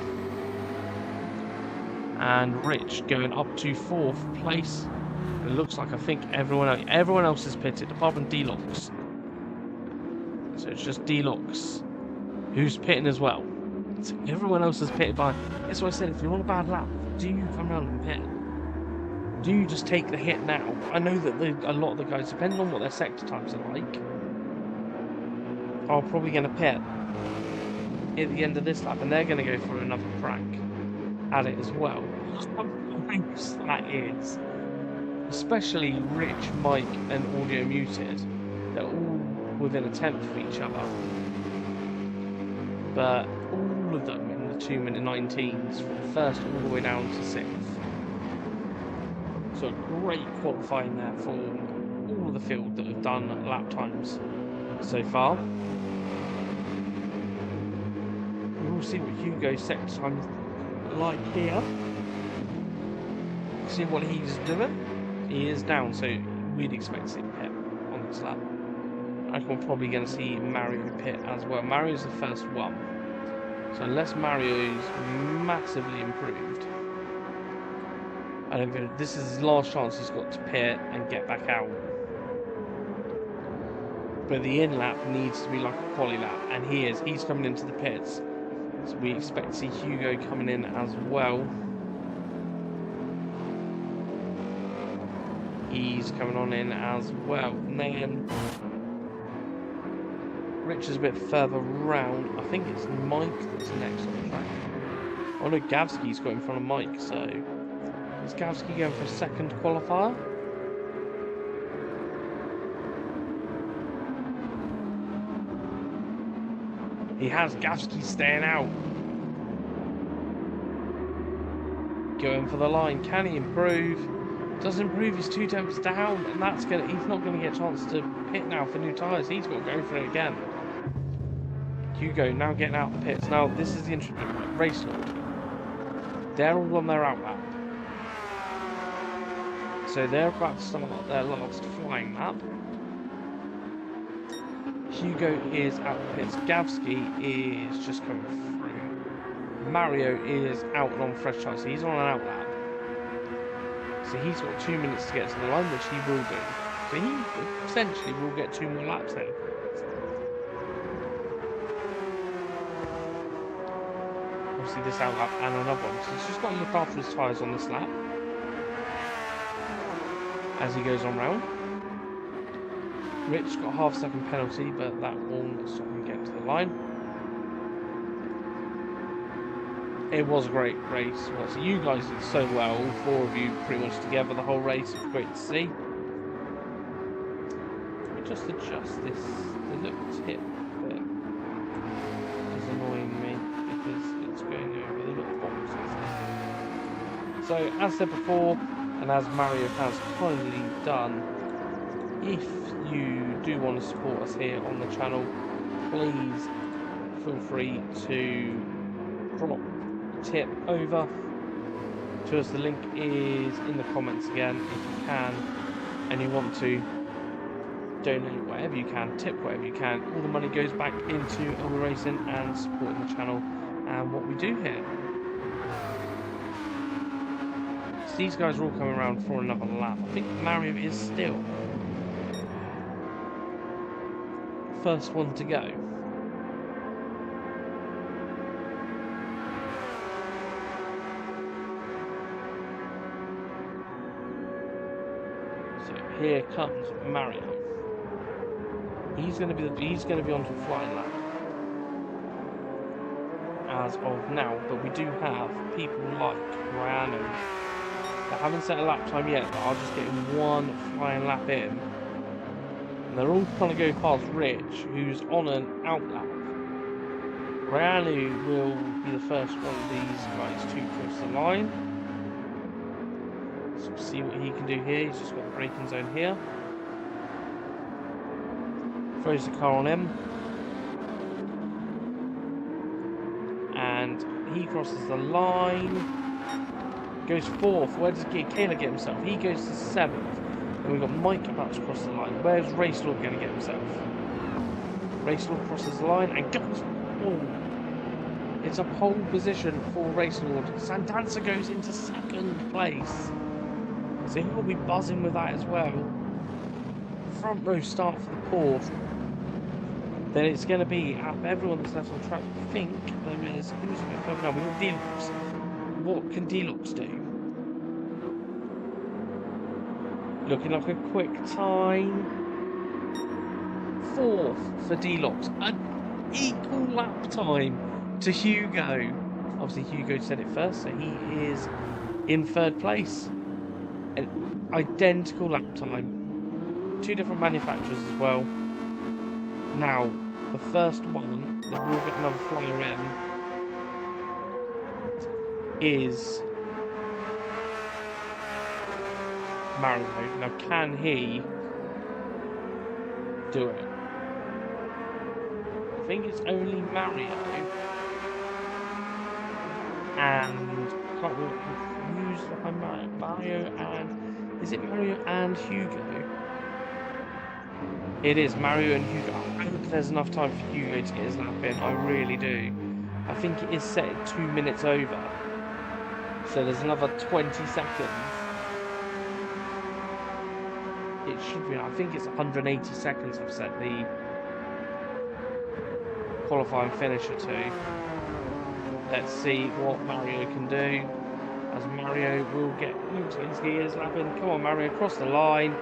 And Rich going up to fourth place. It looks like I think everyone else is pitted apart from D-Locks. So it's just D-Locks who's pitting as well. So everyone else is pitted by. That's what I said. If you want a bad lap, do you come around and pit? Do you just take the hit now? I know that a lot of the guys, depending on what their sector times are like, are probably going to pit at the end of this lap, and they're going to go for another crack at it as well. How close that is. Especially Rich, Mike, and Audio Muted. They're all within a tenth of each other. But all of them in the 2 minute 19s from first all the way down to sixth. So a great qualifying there for all of the field that have done lap times so far. We'll see what Hugo's sector time is like here. See what he's doing. He is down, so we'd expect to see pit on this lap. I think we're probably going to see Mario pit as well. Mario's the first one. So unless Mario's massively improved, I don't think this is his last chance he's got to pit and get back out. But the in lap needs to be like a quali lap, and he is. He's coming into the pits. So we expect to see Hugo coming in as well. He's coming on in as well. And then Rich is a bit further round. I think it's Mike that's next on the track. Oh no, Gavsky's got in front of Mike, so is Gavsky going for a second qualifier? He has. Gavsky staying out. Going for the line. Can he improve? Does improve. He's 2 tenths down, and that's gonna. He's not going to get a chance to pit now for new tyres. He's got to go for it again. Hugo now getting out the pits. Now this is the interesting one. Race Lord. They're all on their out lap, so they're about to start their last flying lap. Hugo is out the pits. Gavsky is just coming through. Mario is out and on fresh tyres, so he's on an out lap. So he's got 2 minutes to get to the line, which he will do. So he essentially will get 2 more laps then. Obviously this out lap and another one. So he's just got to look after his tyres on this lap as he goes on round. Rich got a half-second penalty, but that won't stop him getting to the line. It was a great race. So you guys did so well, all 4 of you pretty much together the whole race. It was great to see. Let me just adjust this. The little tip bit is annoying me because it's going over the little boxes. So as said before, and as Mario has kindly done, if you do want to support us here on the channel, please feel free to drop a tip over to us. The link is in the comments again if you can, and you want to donate whatever you can, tip whatever you can. All the money goes back into LBRacing and supporting the channel and what we do here. So these guys are all coming around for another lap. I think Mario is still first one to go. here comes Mario. He's going to be onto a flying lap as of now, but we do have people like Ryan. They haven't set a lap time yet, but are just getting one flying lap in. And they're all trying to go past Rich, who's on an out lap. Ryan will be the first one of these guys to cross the line. So we'll see what he can do here. He's just got the braking zone here. Throws the car on him. And he crosses the line. Goes fourth. Where does Kayla get himself? He goes to seventh. And we've got Mike about to cross the line. Where's Racelaw going to get himself? Racelaw crosses the line and goes. Oh, it's a pole position for Racelaw. Sandanza goes into second place. So he'll be buzzing with that as well. Front row start for the Porsche. Then it's going to be up everyone that's left on track. I think there is. Who's going to come now? We've got Deluxe. What can Deluxe do? Looking like a quick time. Fourth for Deluxe. An equal lap time to Hugo. Obviously, Hugo said it first, so he is in third place. An identical lap time. Two different manufacturers as well. Now, the first one that will get another flyer in is Mario. Now, can he do it? I think it's only Mario. And I can't really confuse behind Mario and... Is it Mario and Hugo? It is Mario and Hugo. I hope there's enough time for Hugo to get his lap in. I really do. I think it is set at 2 minutes over. So there's another 20 seconds. It should be, I think it's 180 seconds I've set the qualifying finisher to. Let's see what Mario can do. As Mario will get, looks like he is lapping. Come on, Mario, across the line.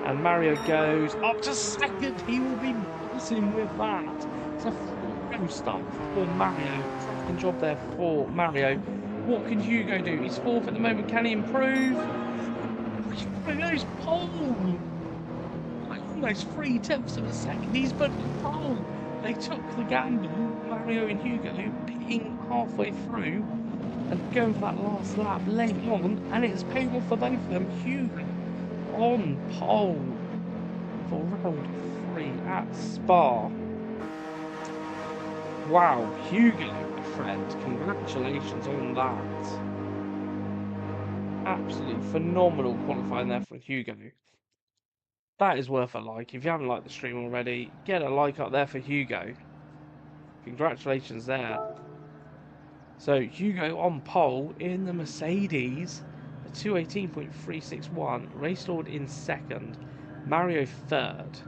And Mario goes up to second. He will be buzzing with that. It's a full start for Mario. Cracking job there for Mario. What can Hugo do? He's fourth at the moment. Can he improve? Hugo goes pole. Almost 3/10 of a second. He's put the pole. They took the gamble. Mario and Hugo pitting halfway through and going for that last lap late on, and it's paid off for both of them. Hugo on pole for round 3 at Spa. Wow, Hugo, my friend, congratulations on that. Absolutely phenomenal qualifying there for Hugo. That is worth a like. If you haven't liked the stream already, get a like up there for Hugo. Congratulations there. So Hugo on pole in the Mercedes. 218.361, Racelaw in second, Mario third,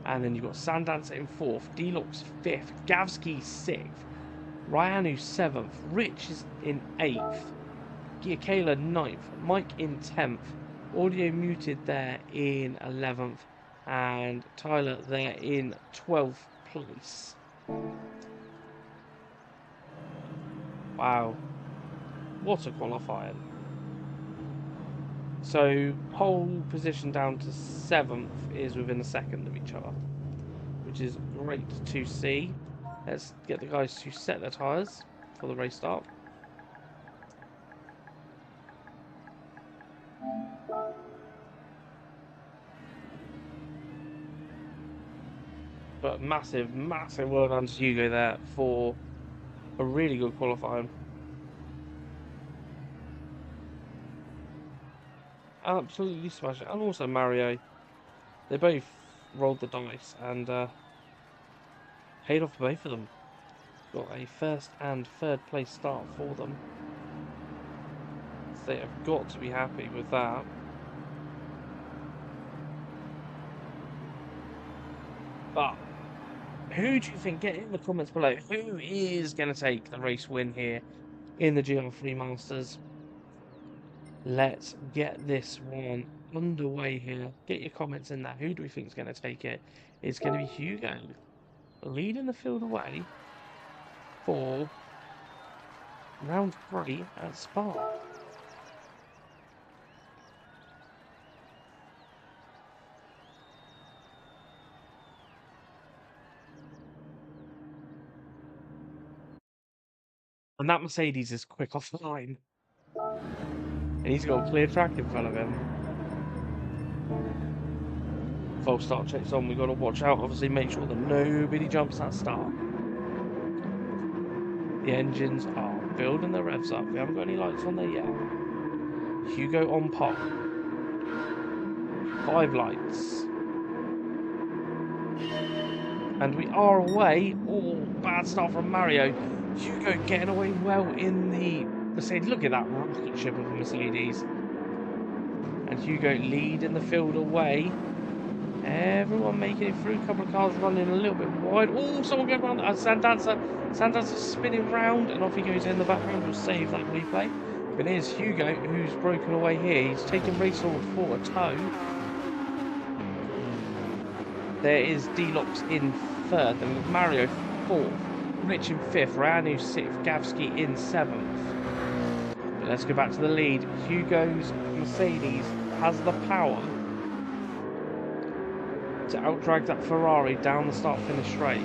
and then you've got Sandanza in fourth, Deluxe fifth, Gavsky sixth, Ryanu seventh, Rich is in eighth, Giacala ninth, Mike in 10th, Audio Muted there in 11th, and Tyler there in 12th place. Wow. What a qualifying. So, pole position down to 7th is within a second of each other, which is great to see. Let's get the guys to set their tyres for the race start. But massive well done to Hugo there for a really good qualifying. Absolutely smashed it. And also Mario. They both rolled the dice and paid off for both of them. Got a first and third place start for them. So they have got to be happy with that. But who do you think? Get in the comments below. Who is going to take the race win here in the GR3 Masters? Let's get this one underway here. Get your comments in there. Who do we think is going to take it? It's going to be Hugo leading the field away for round 3 at Spa. And that Mercedes is quick off the line. And he's got a clear track in front of him. False start checks on. We've got to watch out. Obviously, make sure that nobody jumps that start. The engines are building the revs up. We haven't got any lights on there yet. Hugo on pole. 5 lights. And we are away. Oh, bad start from Mario. Hugo getting away well in the Mercedes. Look at that rocket ship of a Mercedes. And Hugo leading the field away. Everyone making it through. A couple of cars running a little bit wide. Oh, someone going around. Sandancer. Sandancer spinning round. And off he goes in the background. We'll save that replay. But here's Hugo, who's broken away here. He's taking Race Lord for a tow. There is Deluxe in 3rd. Then with Mario 4th. Rich in 5th. Ranu 6th. Gavsky in 7th. But let's go back to the lead. Hugo's Mercedes has the power to outdrag that Ferrari down the start-finish straight.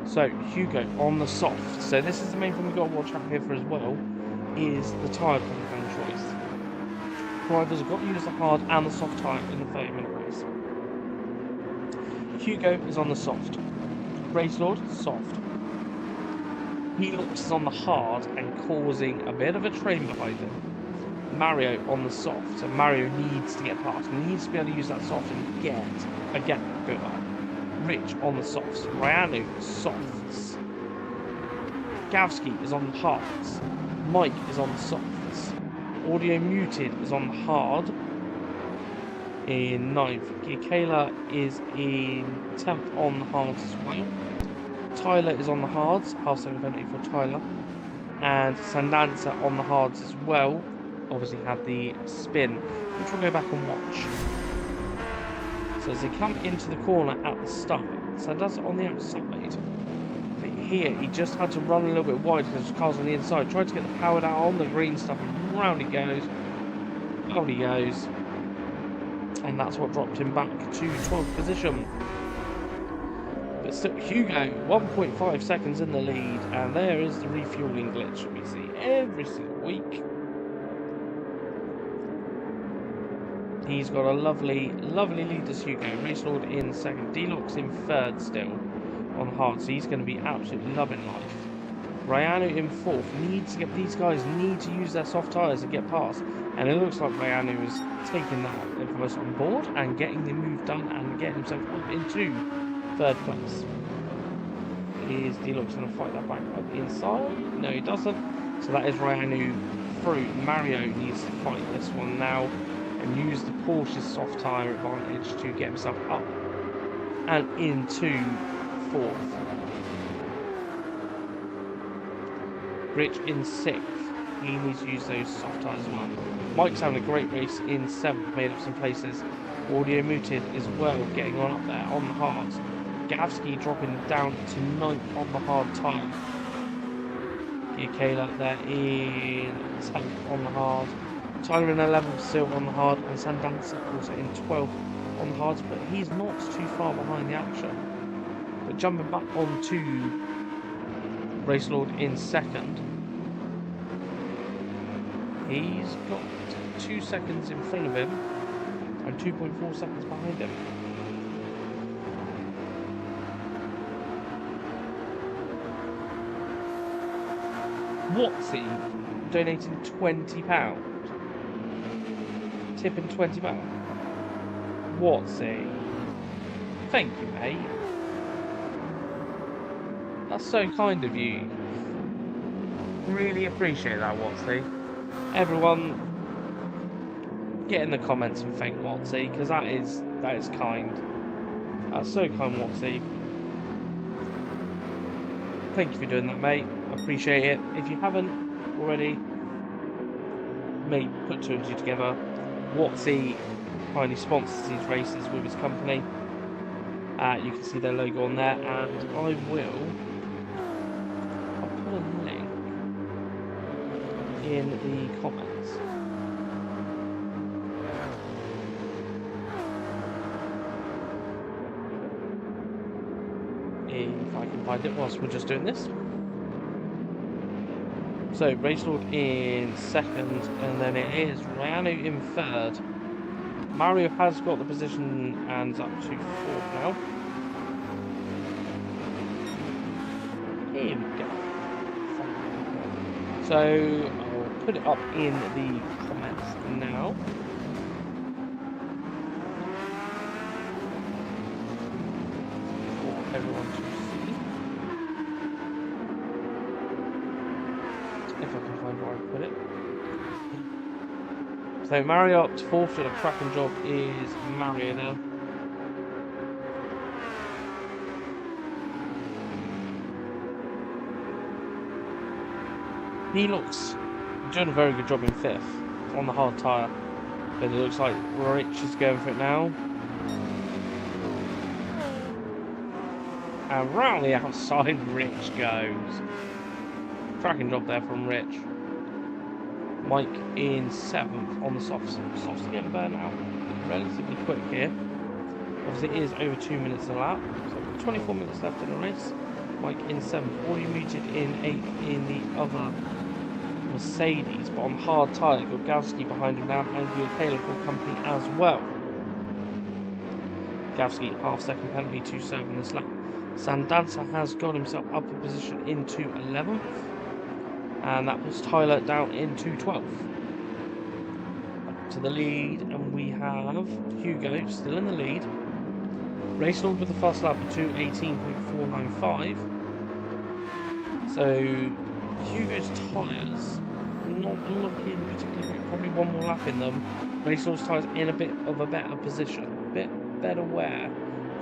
So Hugo on the soft. So this is the main thing we've got to watch out here for as well, is the tyre compound choice. Drivers have got to use the hard and the soft tyre in the 30-minute race. Hugo is on the soft. Race Lord, soft. Helix is on the hard and causing a bit of a train behind him. Mario on the soft, so Mario needs to get past, needs to be able to use that soft and get a gap built up. Rich on the softs, Ryanu softs, Gavsky is on the hards, Mike is on the softs, Audio Muted is on the hard in 9th, Kayla is in 10th on the hards as well, Tyler is on the hards, half second penalty for Tyler, and Sandancer on the hards as well. Obviously had the spin, which we'll go back and watch. So as they come into the corner at the start, Sandancer on the outside. But here he just had to run a little bit wide because the car's on the inside. Tried to get the power down on the green stuff, and round he goes. Round he goes. And that's what dropped him back to 12th position. But still, Hugo, 1.5 seconds in the lead, and there is the refueling glitch we see every single week. He's got a lovely, lovely lead as Hugo. Race Lord in 2nd. Deluxe in 3rd still on hard, so he's going to be absolutely loving life. Ryanu in 4th. Needs to get, these guys need to use their soft tyres to get past. And it looks like Ryanu is taking that information on board and getting the move done and getting himself up into 3rd place. Is Deluxe going to fight that back up the inside? No, he doesn't. So that is Ryanu through. Mario needs to fight this one now and use the Porsche's soft tyre advantage to get himself up and into 4th. Rich in 6th. He needs to use those soft tyres as well. Mike's having a great race in 7th, made up some places. Audio Muted as well, getting on up there on the hards. Gavsky dropping down to 9th on the hard tyre. Kayla there in 10th on the hard. Tyler in 11th still on the hard, and Sandancer also in 12th on the hards, but he's not too far behind the action. But jumping back onto Race Lord in 2nd, he's got 2 seconds in front of him and 2.4 seconds behind him. Watsy donating £20. Tipping £20. Watsy. Thank you, mate. That's so kind of you. Really appreciate that, Watsy. Everyone, get in the comments and thank Watsy, because that is kind. That's so kind, Watsy. Thank you for doing that, mate. I appreciate it. If you haven't already, mate, put 2 and 2 together. Watsy kindly sponsors these races with his company. You can see their logo on there, and I'll put a link in the comments. If I can find it whilst we're just doing this. So, Rachelord in second, and then it is Ranu in third. Mario has got the position and is up to fourth now. Here we go. So, I'll put it up in the comments now. For everyone to see. If I can find where I put it. So Mario up to fourth, doing a cracking job is Mario now. He looks doing a very good job in fifth on the hard tyre. But it looks like Rich is going for it now. And round the outside Rich goes. Cracking job there from Rich. Mike in seventh on the softs. Softs are getting burnt out relatively quick here. Obviously it is over 2 minutes a lap. So 24 minutes left in the race. Mike in seventh. Already muted in eighth in the other Mercedes. But on hard tyre, got Gowski behind him now and Taylor for company as well. Gowski half-second penalty to serve in this lap. Sandanza has got himself up a position into 11th. And that puts Tyler down into 12th. Up to the lead, and we have Hugo still in the lead. Rachelord with the fast lap of 2:18.495. So Hugo's tyres not looking particularly great. Probably one more lap in them. Rachelord's tyres in a bit of a better position, a bit better wear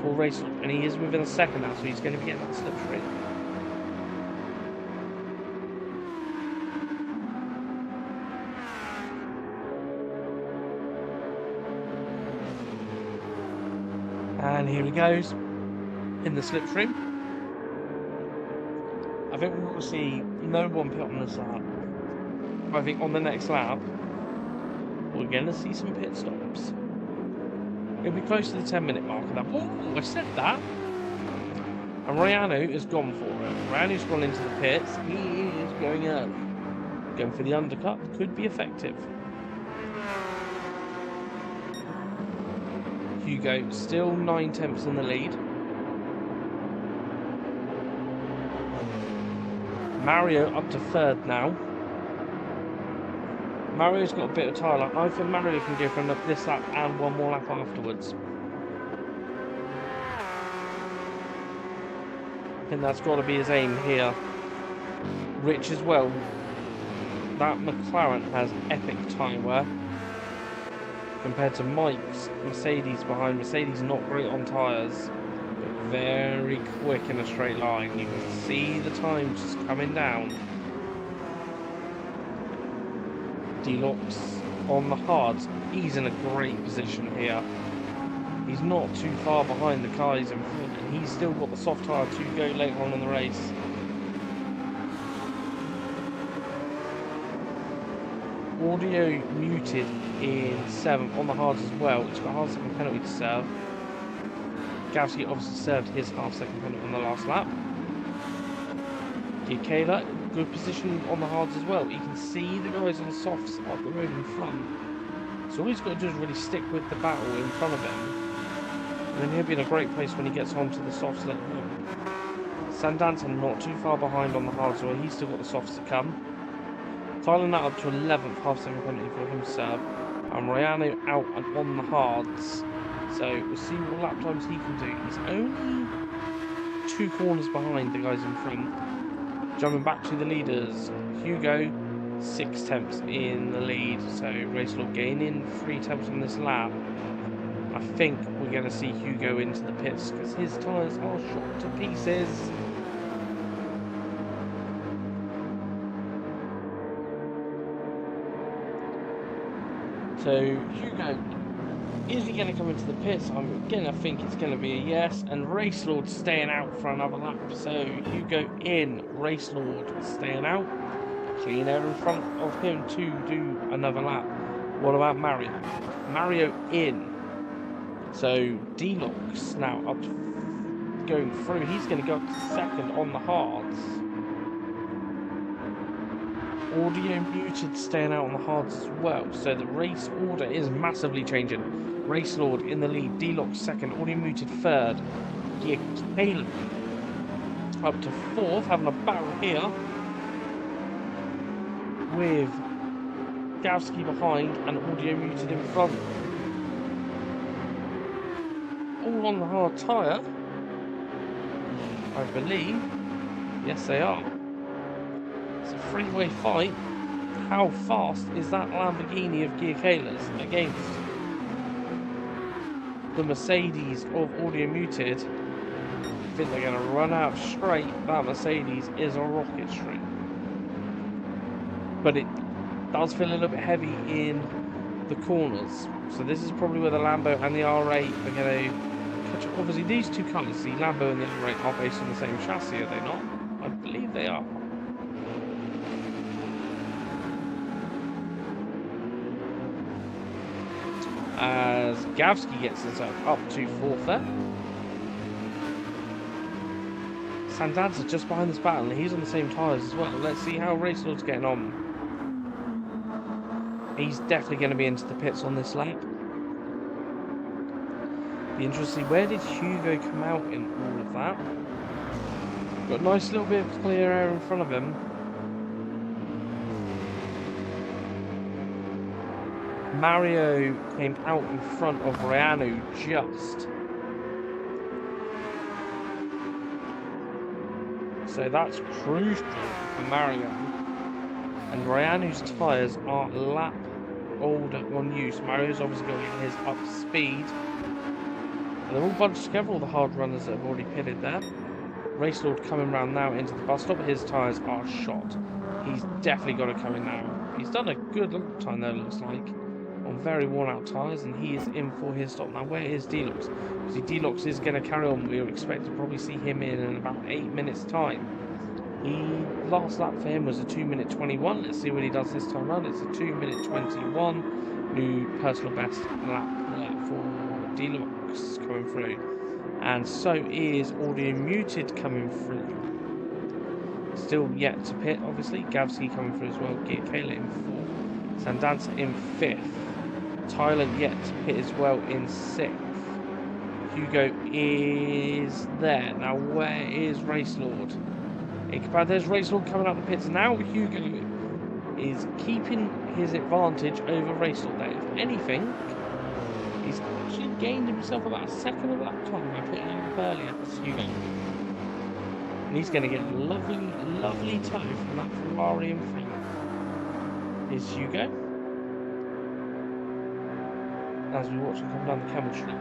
for Rachelord, and he is within a second now, so he's going to be getting that slipstream. And here he goes in the slipstream. I think we will see no one pit on this lap. I think on the next lap we're going to see some pit stops. It'll be close to the 10-minute mark of that. Oh, I said that. And Rayanu has gone for it. Rayanu's gone into the pits. He is going early. Going for the undercut. Could be effective. Hugo still 9/10 in the lead. Mario up to third now. Mario's got a bit of tyre lap. I think Mario can go for this lap and one more lap afterwards. I think that's got to be his aim here. Rich as well. That McLaren has epic tyre wear. Compared to Mike's Mercedes behind. Mercedes not great on tyres, but very quick in a straight line. You can see the time just coming down. Deluxe on the hards. He's in a great position here. He's not too far behind the guys in front, and he's still got the soft tyre to go later on in the race. Audio muted in 7th on the hards as well. It's got a half-second penalty to serve. Gowski obviously served his half-second penalty on the last lap. Kayla, good position on the hards as well. You can see the guys on the softs up the road in front. So all he's got to do is really stick with the battle in front of him. And then he'll be in a great place when he gets onto the softs later on. Sandanza not too far behind on the hards, so he's still got the softs to come. Tyler that up to 11th, half-second penalty for him to serve. And Rayanu out and on the hards. So we'll see what lap times he can do. He's only 2 corners behind the guys in front. Jumping back to the leaders. Hugo, 6/10 in the lead. So Rachelord gaining 3/10 on this lap. I think we're going to see Hugo into the pits because his tyres are shot to pieces. So Hugo, is he going to come into the pits? I'm going to think it's going to be a yes. And Race Lord staying out for another lap. So Hugo in, Race Lord staying out. Clean air in front of him to do another lap. What about Mario? Mario in. So Deluxe now up to going through. He's going to go up to second on the hards. Audio muted staying out on the hards as well. So the race order is massively changing. Race Lord in the lead. Deluxe second. Audio muted third. Caleb up to fourth. Having a battle here with Gavsky behind and Audio muted in front. All on the hard tyre, I believe. Yes, they are. It's a three-way fight. How fast is that Lamborghini of Giacala's against the Mercedes of Audio Muted? I think they're going to run out straight. That Mercedes is a rocket straight. But it does feel a little bit heavy in the corners. So this is probably where the Lambo and the R8 are going to catch up. Obviously, these two colours, the Lambo and the R8, are based on the same chassis, are they not? I believe they are. As Gavsky gets himself up to fourth there. Sandanza just behind this battle, and he's on the same tyres as well. Let's see how Race Lord's getting on. He's definitely going to be into the pits on this lap. Be interesting, where did Hugo come out in all of that? Got a nice little bit of clear air in front of him. Mario came out in front of Ryanu just. So that's crucial for Mario. And Ryanu's tyres are a lap older on use. Mario's obviously going to get his up speed. And they're all bunched together, all the hard runners that have already pitted there. Race Lord coming round now into the bus stop. His tyres are shot. He's definitely got to come in now. He's done a good lap time there, looks like, on very worn out tyres, and he is in for his stop. Now, where is Deluxe? See, Deluxe is going to carry on. We expect to probably see him in about 8 minutes' time. Last lap for him was a 2:minute 21. Let's see what he does this time around. It's a 2:minute 21. New personal best lap for Deluxe coming through. And so is Audio Muted coming through. Still yet to pit, obviously. Gavsky coming through as well. Giacala in fourth. Sandanza in fifth. Tyler yet to pit as well in sixth. Hugo is there. Now where is Race Lord? There's Race Lord coming out the pits. Now Hugo is keeping his advantage over Race Lord there. If anything, he's actually gained himself about a second of lap time by pitting up earlier. That's Hugo. And he's going to get a lovely, lovely tow from that Ferrari in front. Is Hugo. As we watch him come down the camel strip.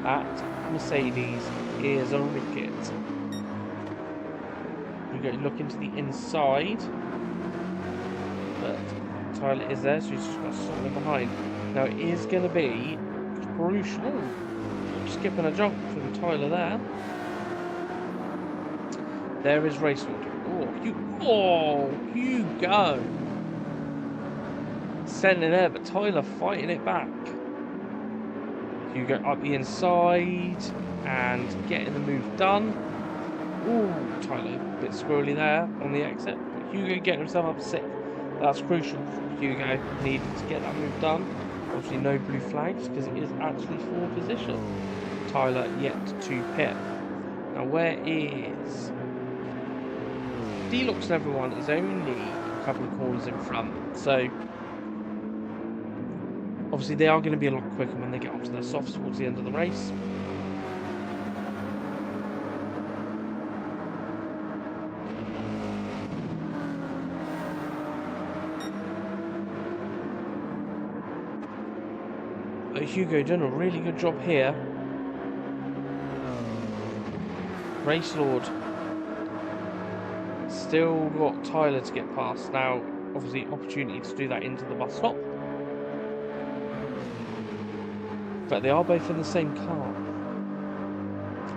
That Mercedes is a rocket. We go look into the inside, but Tyler is there, so he's just got something behind. Now it is going to be crucial. Skipping a jump from Tyler there. There is Race Lord. Hugo. Sending there, but Tyler fighting it back. Hugo up the inside and getting the move done. Ooh, Tyler, a bit squirrely there on the exit. But Hugo getting himself up sixth. That's crucial for Hugo. Needed to get that move done. Obviously no blue flags because it is actually for position. Tyler yet to pit. Now where is Deluxe and everyone is only a couple of corners in front. So obviously they are going to be a lot quicker when they get onto their softs towards the end of the race. But Hugo done a really good job here. Race Lord still got Tyler to get past. Now, obviously, opportunity to do that into the bus stop. But they are both in the same car.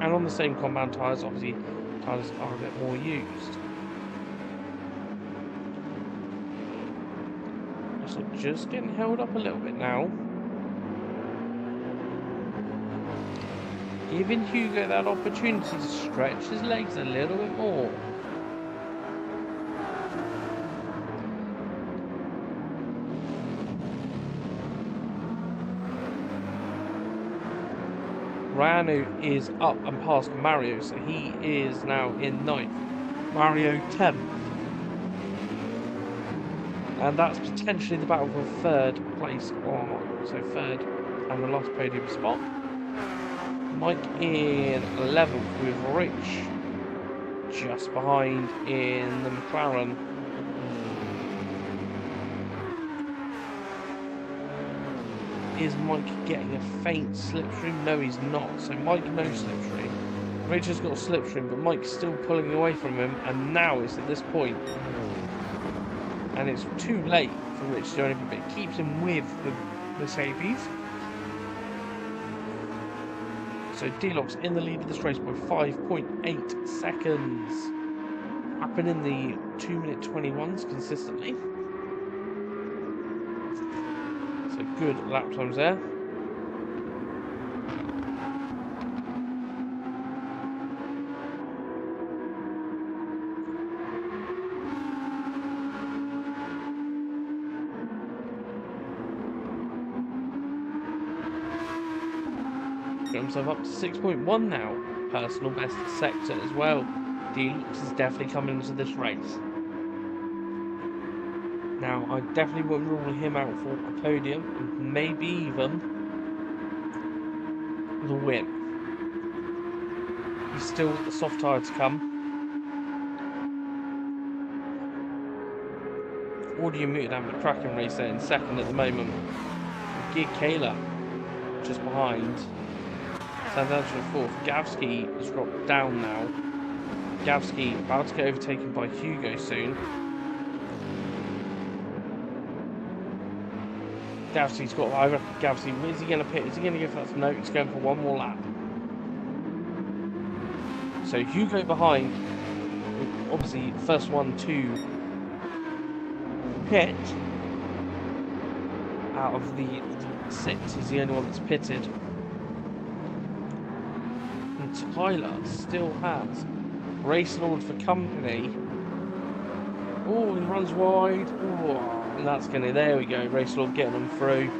And on the same compound tyres, obviously, tyres are a bit more used. So just getting held up a little bit now. Giving Hugo that opportunity to stretch his legs a little bit more. Ranu is up and past Mario, so he is now in 9th. Mario 10th. And that's potentially the battle for 3rd place on. So 3rd and the last podium spot. Mike in 11th with Rich just behind in the McLaren. Is Mike getting a faint slipstream? No, he's not. So Mike no slipstream. Rich has got a slipstream, but Mike's still pulling away from him, and now it's at this point. And it's too late for Rich to do anything, but it keeps him with the Mercedes. So D-Lock's in the lead of this race by 5.8 seconds. Up and in the 2-minute 21s consistently. So good lap times there. Got himself up to 6.1 now. Personal best sector as well. D-Lux is definitely coming into this race. Now, I definitely wouldn't rule him out for a podium, and maybe even the win. He's still got the soft tyre to come. Audio muted having a cracking race there in 2nd at the moment. Gig Kayla just behind. Sandangelo 4th. Gavsky has dropped down now. Gavsky about to get overtaken by Hugo soon. Gavsky's got, I reckon Gavsky, is he going to pit? Is he going to give us? No, he's going for one more lap. So Hugo behind, obviously first one to pit out of the 6. He's the only one that's pitted. And Tyler still has Race Lord for company. Oh, he runs wide. Oh. And that's going to, there we go, Race Lord getting them through.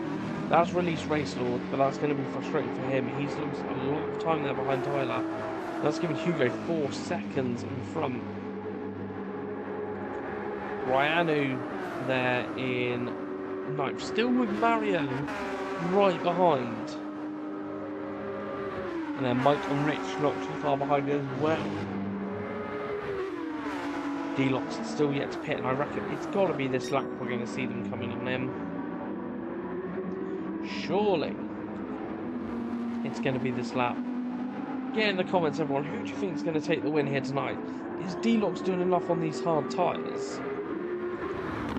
That's released Race Lord, but that's going to be frustrating for him. He's lost a lot of time there behind Tyler. That's giving Hugo 4 seconds in front. Ryanu there in 9th, still with Mario right behind. And then Mike and Rich not too far behind as well. D-Lock's still yet to pit, and I reckon it's got to be this lap we're going to see them coming on him. Surely it's going to be this lap. Get in the comments, everyone, who do you think is going to take the win here tonight? Is D-Lock's doing enough on these hard tyres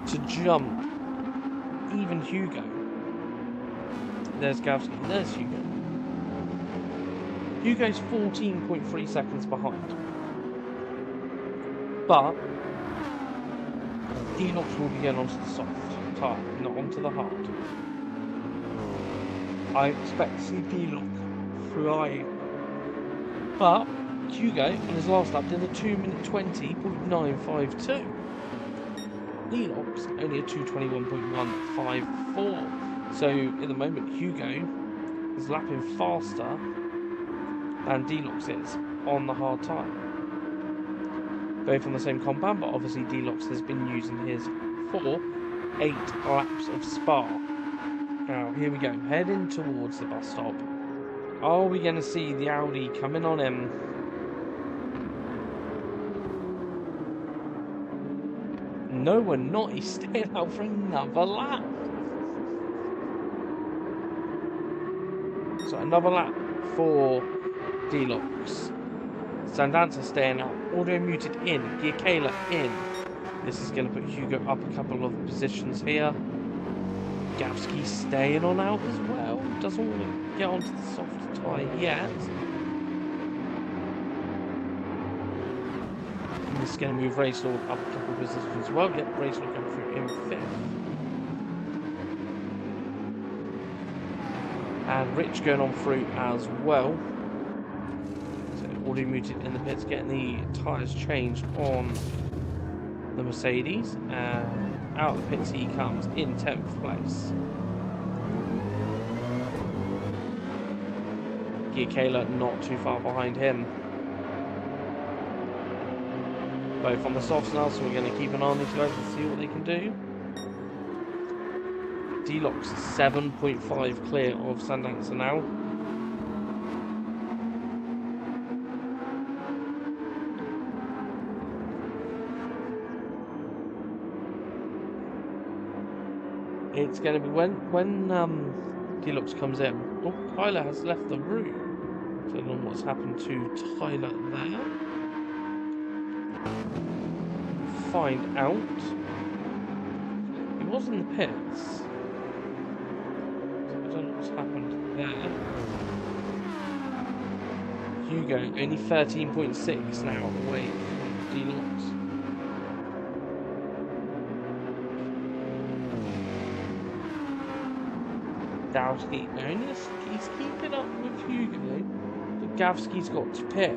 to jump even Hugo? There's Gavsky, there's Hugo. Hugo's 14.3 seconds behind. But D-Lox will be getting onto the soft tyre, not onto the hard. I expect to see D-Lox flying. But Hugo, in his last lap, did a 2-minute 20.952. D-Lox only a 2:21.154. So at the moment, Hugo is lapping faster than D-Lox is on the hard tyre. Both on the same compound, but obviously D-Lox has been using his for 8 laps of Spa. Now, here we go, heading towards the bus stop. Are we going to see the Audi coming on him? No, we're not. He's staying out for another lap. So another lap for D-Lox. Sandanza staying out. Audio muted in. Giacala in. This is going to put Hugo up a couple of positions here. Gavsky staying on out as well. Doesn't want to get onto the soft tyre yet. And this is going to move Racelaw up a couple of positions as well. Get Racelaw going through in 5th. And Rich going on through as well. So already muted in the pits, getting the tyres changed on the Mercedes. And out of the pits he comes in 10th place. Kayla not too far behind him. Both on the softs now, so we're going to keep an eye on these guys and see what they can do. D-Lock's 7.5 clear of Sandancer now. It's going to be when D-Locks comes in. Oh, Tyler has left the room. Don't know what's happened to Tyler there. Find out. He was in the pits. So I don't know what's happened there. Hugo only 13.6 now away from D-Locks. Gavsky only he's keeping up with Hugo, but Gavsky's got to pit.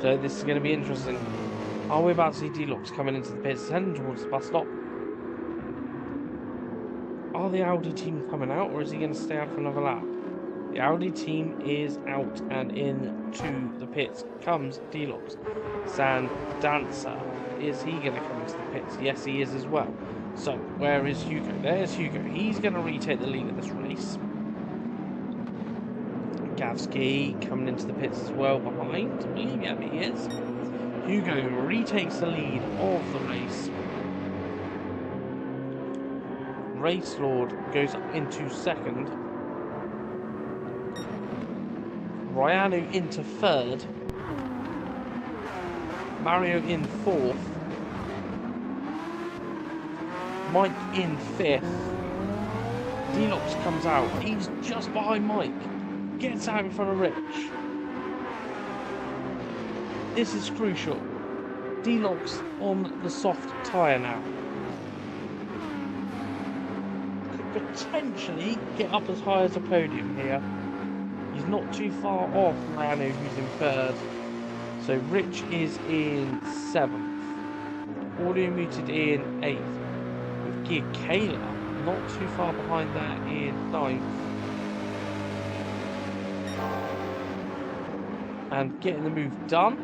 So this is going to be interesting. Are we about to see D-Locks coming into the pits, heading towards the bus stop? Are the Audi team coming out, or is he going to stay out for another lap? The Audi team is out, and into the pits comes D-Locks. Sandancer, is he going to come into the pits? Yes, he is as well. So, where is Hugo? There's Hugo. He's going to retake the lead of this race. Gavsky coming into the pits as well behind. I believe, yeah, he is. Hugo retakes the lead of the race. Racelaw goes up into 2nd. Ryanu into 3rd. Mario in 4th. Mike in 5th. D-Locks comes out. He's just behind Mike. Gets out in front of Rich. This is crucial. D-Locks on the soft tyre now. Potentially get up as high as a podium here. He's not too far off Ranu, who's in 3rd. So Rich is in 7th. Audio muted in 8th. With Gear Kayla not too far behind that in 9th. And getting the move done.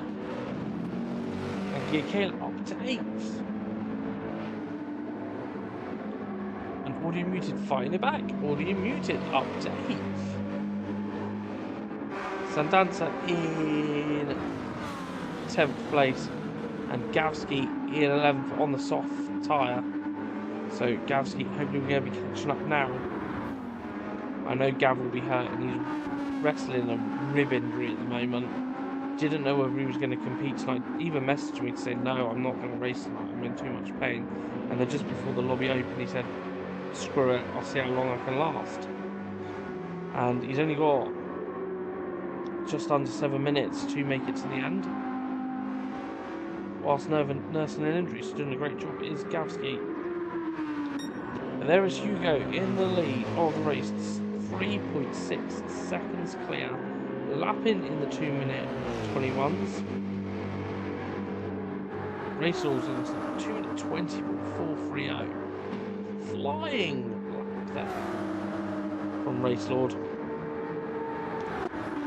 And Gear Kayla up to 8th. Audio muted fighting it back. Audio muted up to 8th. Sandancer in 10th place. And Gavsky in 11th on the soft tyre. So Gavsky hopefully we're going to be catching up now. I know Gav will be hurt and he's wrestling a rib injury at the moment. Didn't know whether he was going to compete tonight. Even messaged me to say, no, I'm not going to race tonight. I'm in too much pain. And then just before the lobby opened, he said, screw it, I'll see how long I can last. And he's only got just under 7 minutes to make it to the end. Whilst nursing an injury, so doing a great job is Gavsky. And there is Hugo in the lead of the race, 3.6 seconds clear, lapping in the 2-minute 21s. Racelaw in 2-minute 20.430. Flying lap there from Racelaw.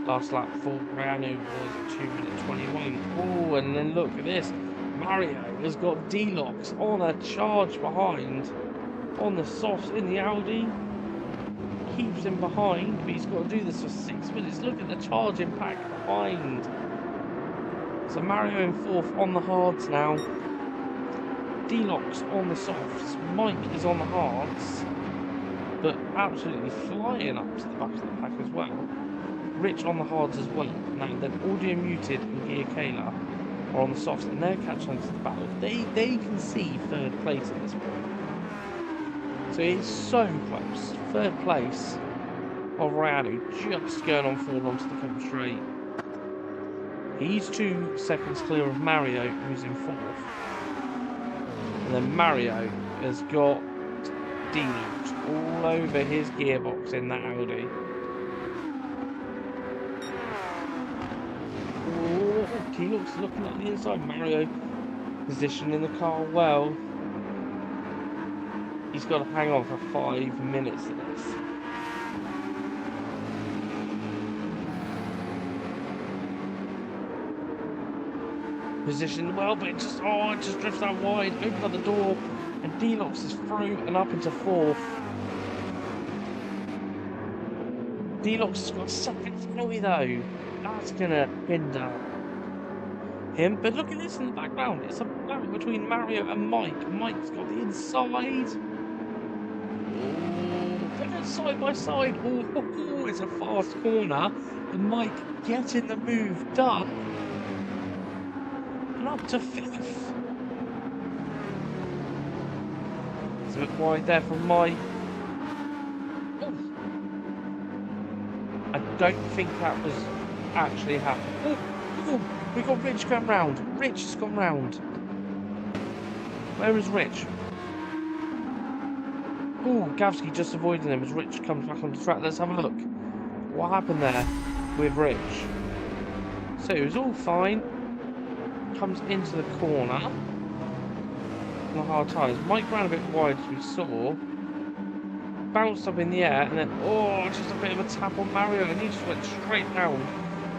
Last lap for Ranu was 2-minute 21. Oh, and then look at this. Mario has got D-Locks on a charge behind. On the softs in the Audi. Keeps him behind, but he's got to do this for 6 minutes. Look at the charge impact behind. So Mario in 4th on the hards now. D-Lock's on the softs, Mike is on the hards, but absolutely flying up to the back of the pack as well. Rich on the hards as well. Now then, Audio Muted and Gear Kayla are on the softs, and they're catching on to the battle. They can see third place at this point. So it's so close. Third place of Rayanu just going on forward onto the come straight. He's 2 seconds clear of Mario, who's in 4th. And then Mario has got D-Locks all over his gearbox in that Audi. Oh, D-Locks looking at the inside. Mario positioning the car well. He's got to hang on for 5 minutes of this. Positioned well, but it just drifts out wide. Open up the door, and D-Locks is through and up into 4th. D-Locks has got a second penalty though. That's gonna hinder him. But look at this in the background. It's a battle between Mario and Mike. Mike's got the inside. They're going side by side. Oh, it's a fast corner. And Mike getting the move done. And up to 5th. It's a bit wide there from Mike. I don't think that was actually happening. Oh, we got Rich going round. Rich has gone round. Where is Rich? Oh, Gavsky just avoiding him as Rich comes back on the track. Let's have a look. What happened there with Rich? So it was all fine. Comes into the corner. On the hard tyres. Mike ran a bit wide as we saw. Bounced up in the air and then, just a bit of a tap on Mario, and he just went straight down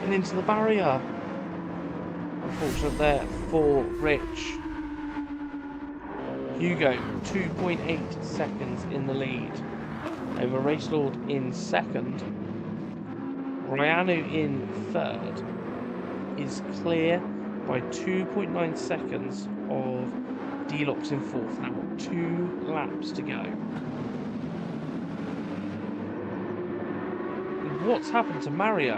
and into the barrier. Unfortunate there for Rich. Hugo, 2.8 seconds in the lead over Race Lord in 2nd. Rayanu in 3rd is clear by 2.9 seconds of D-Locks in 4th. Now 2 laps to go. What's happened to Mario?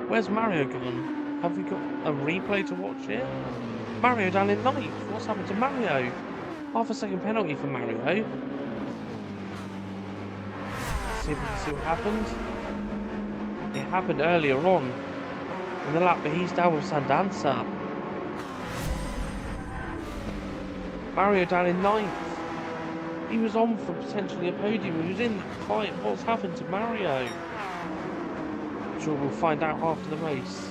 Where's Mario gone? Have we got a replay to watch here? Mario down in 9th. What's happened to Mario? Half a second penalty for Mario. Let's see if we can see what happened. It happened earlier on in the lap, but he's down with Sandanza. Mario down in 9th. He was on for potentially a podium. He was in the fight. What's happened to Mario? I'm sure we'll find out after the race.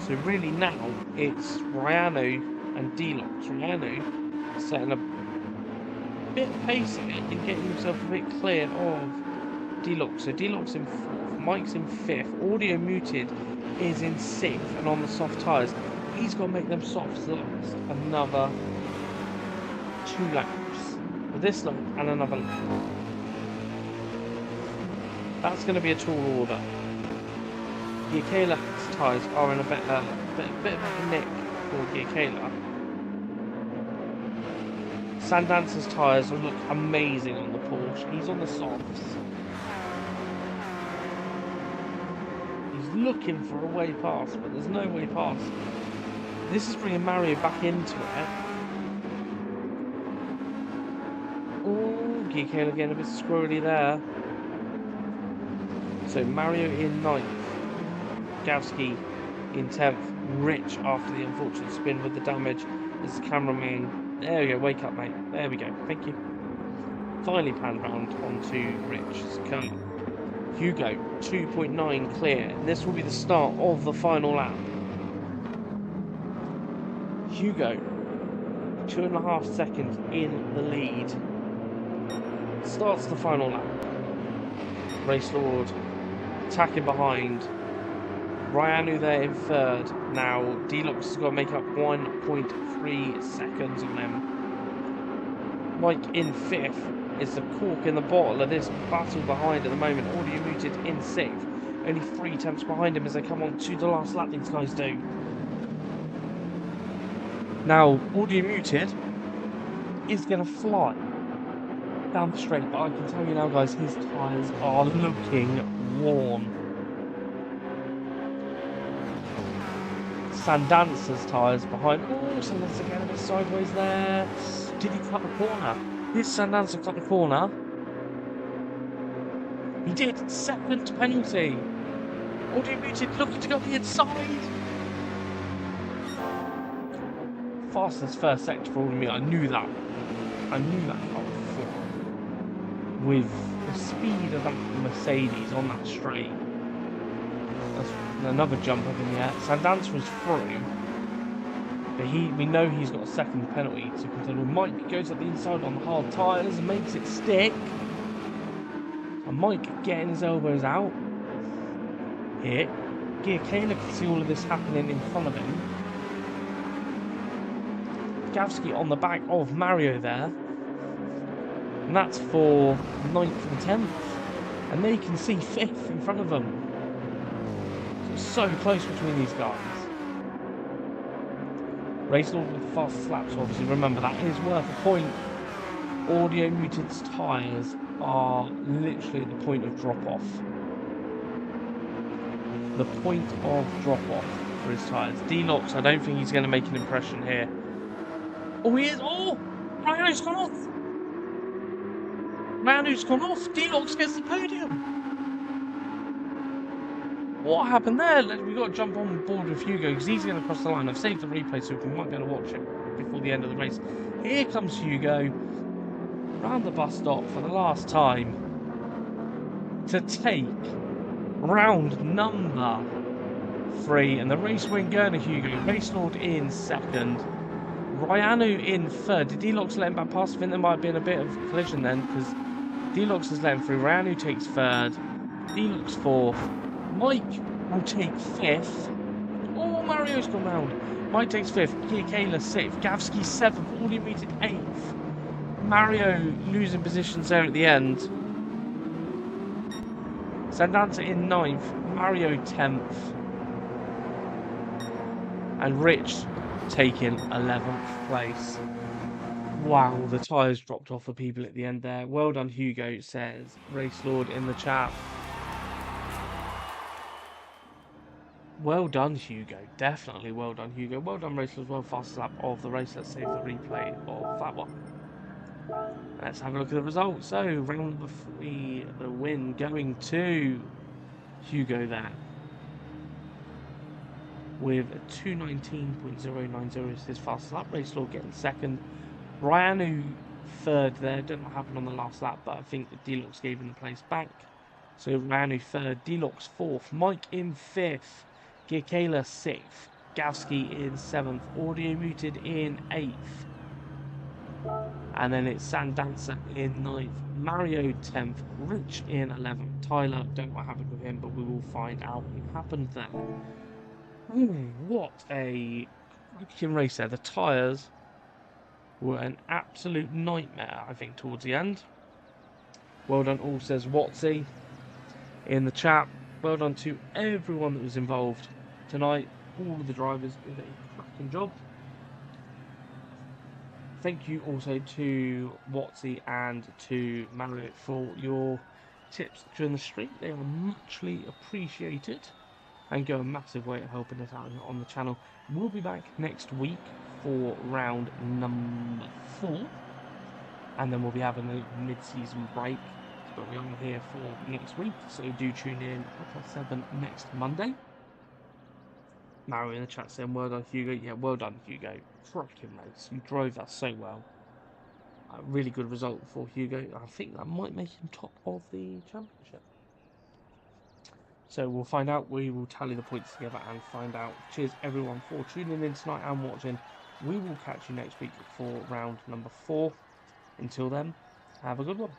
So really now it's Rayanu and D-Locks. Rayanu setting a bit of pace and getting himself a bit clear of D-Locks. So D-Locks in 4th, Mike's in 5th, Audio Muted is in 6th, and on the soft tyres, he's got to make them softs last another 2 laps. With this lap and another lap. That's going to be a tall order. Gear Kayla's tyres are in a bit of a nick for Gear Kayla. Sandance's tyres look amazing on the Porsche. He's on the softs. He's looking for a way past, but there's no way past. This is bringing Mario back into it. Oh, Gear Kayla getting a bit squirrely there. So Mario in 9th. Gavsky in 10th. Rich after the unfortunate spin with the damage as the cameraman. There we go, wake up mate. There we go, thank you. Finally panned round onto Rich's car. Hugo, 2.9 clear. And this will be the start of the final lap. Hugo, 2.5 seconds in the lead. Starts the final lap. Race Lord attacking behind. Rayanu there in 3rd. Now D-Locks has got to make up 1.3 seconds on him. Mike in 5th is the cork in the bottle of this battle behind at the moment. Audio Muted in 6th. Only 3 attempts behind him as they come on to the last lap, these guys do. Now Audio Muted is going to fly down the straight, but I can tell you now, guys, his tyres are looking worn. Sandance's tyres behind. Oh, Sandance again a bit sideways there. Did he cut the corner? Did Sandance cut the corner? He did. Second penalty. Automated looking to go the inside. Fastest first sector for me. I knew that. I knew that car before. With the speed of that Mercedes on that straight. That's another jump up in the air. Sandance was through. But we know he's got a second penalty to consider. Mike goes up the inside on the hard tyres and makes it stick. And Mike getting his elbows out. Here. Kayla can see all of this happening in front of him. Gavsky on the back of Mario there. And that's for 9th and 10th. And they can see 5th in front of them. So close between these guys. Race Lord with the fastest laps, obviously. Remember, that is worth a point. Audio Muted's tyres are literally at the point of drop-off. The point of drop-off for his tyres. D-Locks, I don't think he's going to make an impression here. Oh, he is. Oh! Ryanu's gone off. Ryanu's gone off. D-Locks gets the podium. What happened there? We've got to jump on board with Hugo because he's going to cross the line. I've saved the replay so we might be able to watch it before the end of the race. Here comes Hugo. Round the bus stop for the last time. To take round number 3. And the race win going to Hugo. Race Lord in 2nd. Ryanu in 3rd. Did D-Locks let him back past? I think there might have been a bit of collision then because D-Locks has let him through. Ryanu takes 3rd. D-Locks 4th. Mike will take 5th. Oh, Mario's gone round. Mike takes 5th. Kayla 6th. Gavsky 7th. Audio Muted 8th. Mario losing positions there at the end. Sandance in 9th. Mario 10th. And Rich taking 11th place. Wow, the tyres dropped off for people at the end there. Well done, Hugo, says Race Lord in the chat. Well done, Hugo. Definitely well done, Hugo. Well done, Race Lord. Well, fastest lap of the race. Let's save the replay of that one. Let's have a look at the results. So, round number 3, the win going to Hugo there. With 2:19.090 is his fastest lap. Race Lord getting 2nd. Ryanu 3rd there. Don't know what happened on the last lap, but I think D-Locks gave him the place back. So Ryanu 3rd. D-Locks 4th. Mike in 5th. Kayla 6th. Gavsky in 7th. Audio Muted in 8th. And then it's Sandancer in 9th. Mario 10th. Rich in 11th. Tyler, don't know what happened with him, but we will find out what happened there. What a cracking race there. The tyres were an absolute nightmare, I think, towards the end. Well done all, says Watsy in the chat. Well done to everyone that was involved tonight. All of the drivers did a cracking job. Thank you also to Watsy and to Mario for your tips during the stream. They are muchly appreciated and go a massive way at helping us out on the channel. We'll be back next week for round number 4. And then we'll be having a mid-season break. But we are here for next week, so do tune in at 7 next Monday. Mario in the chat saying, well done, Hugo. Yeah, well done, Hugo. Cracking race. You drove that so well. A really good result for Hugo. I think that might make him top of the championship. So we'll find out. We will tally the points together and find out. Cheers, everyone, for tuning in tonight and watching. We will catch you next week for round number 4. Until then, have a good one.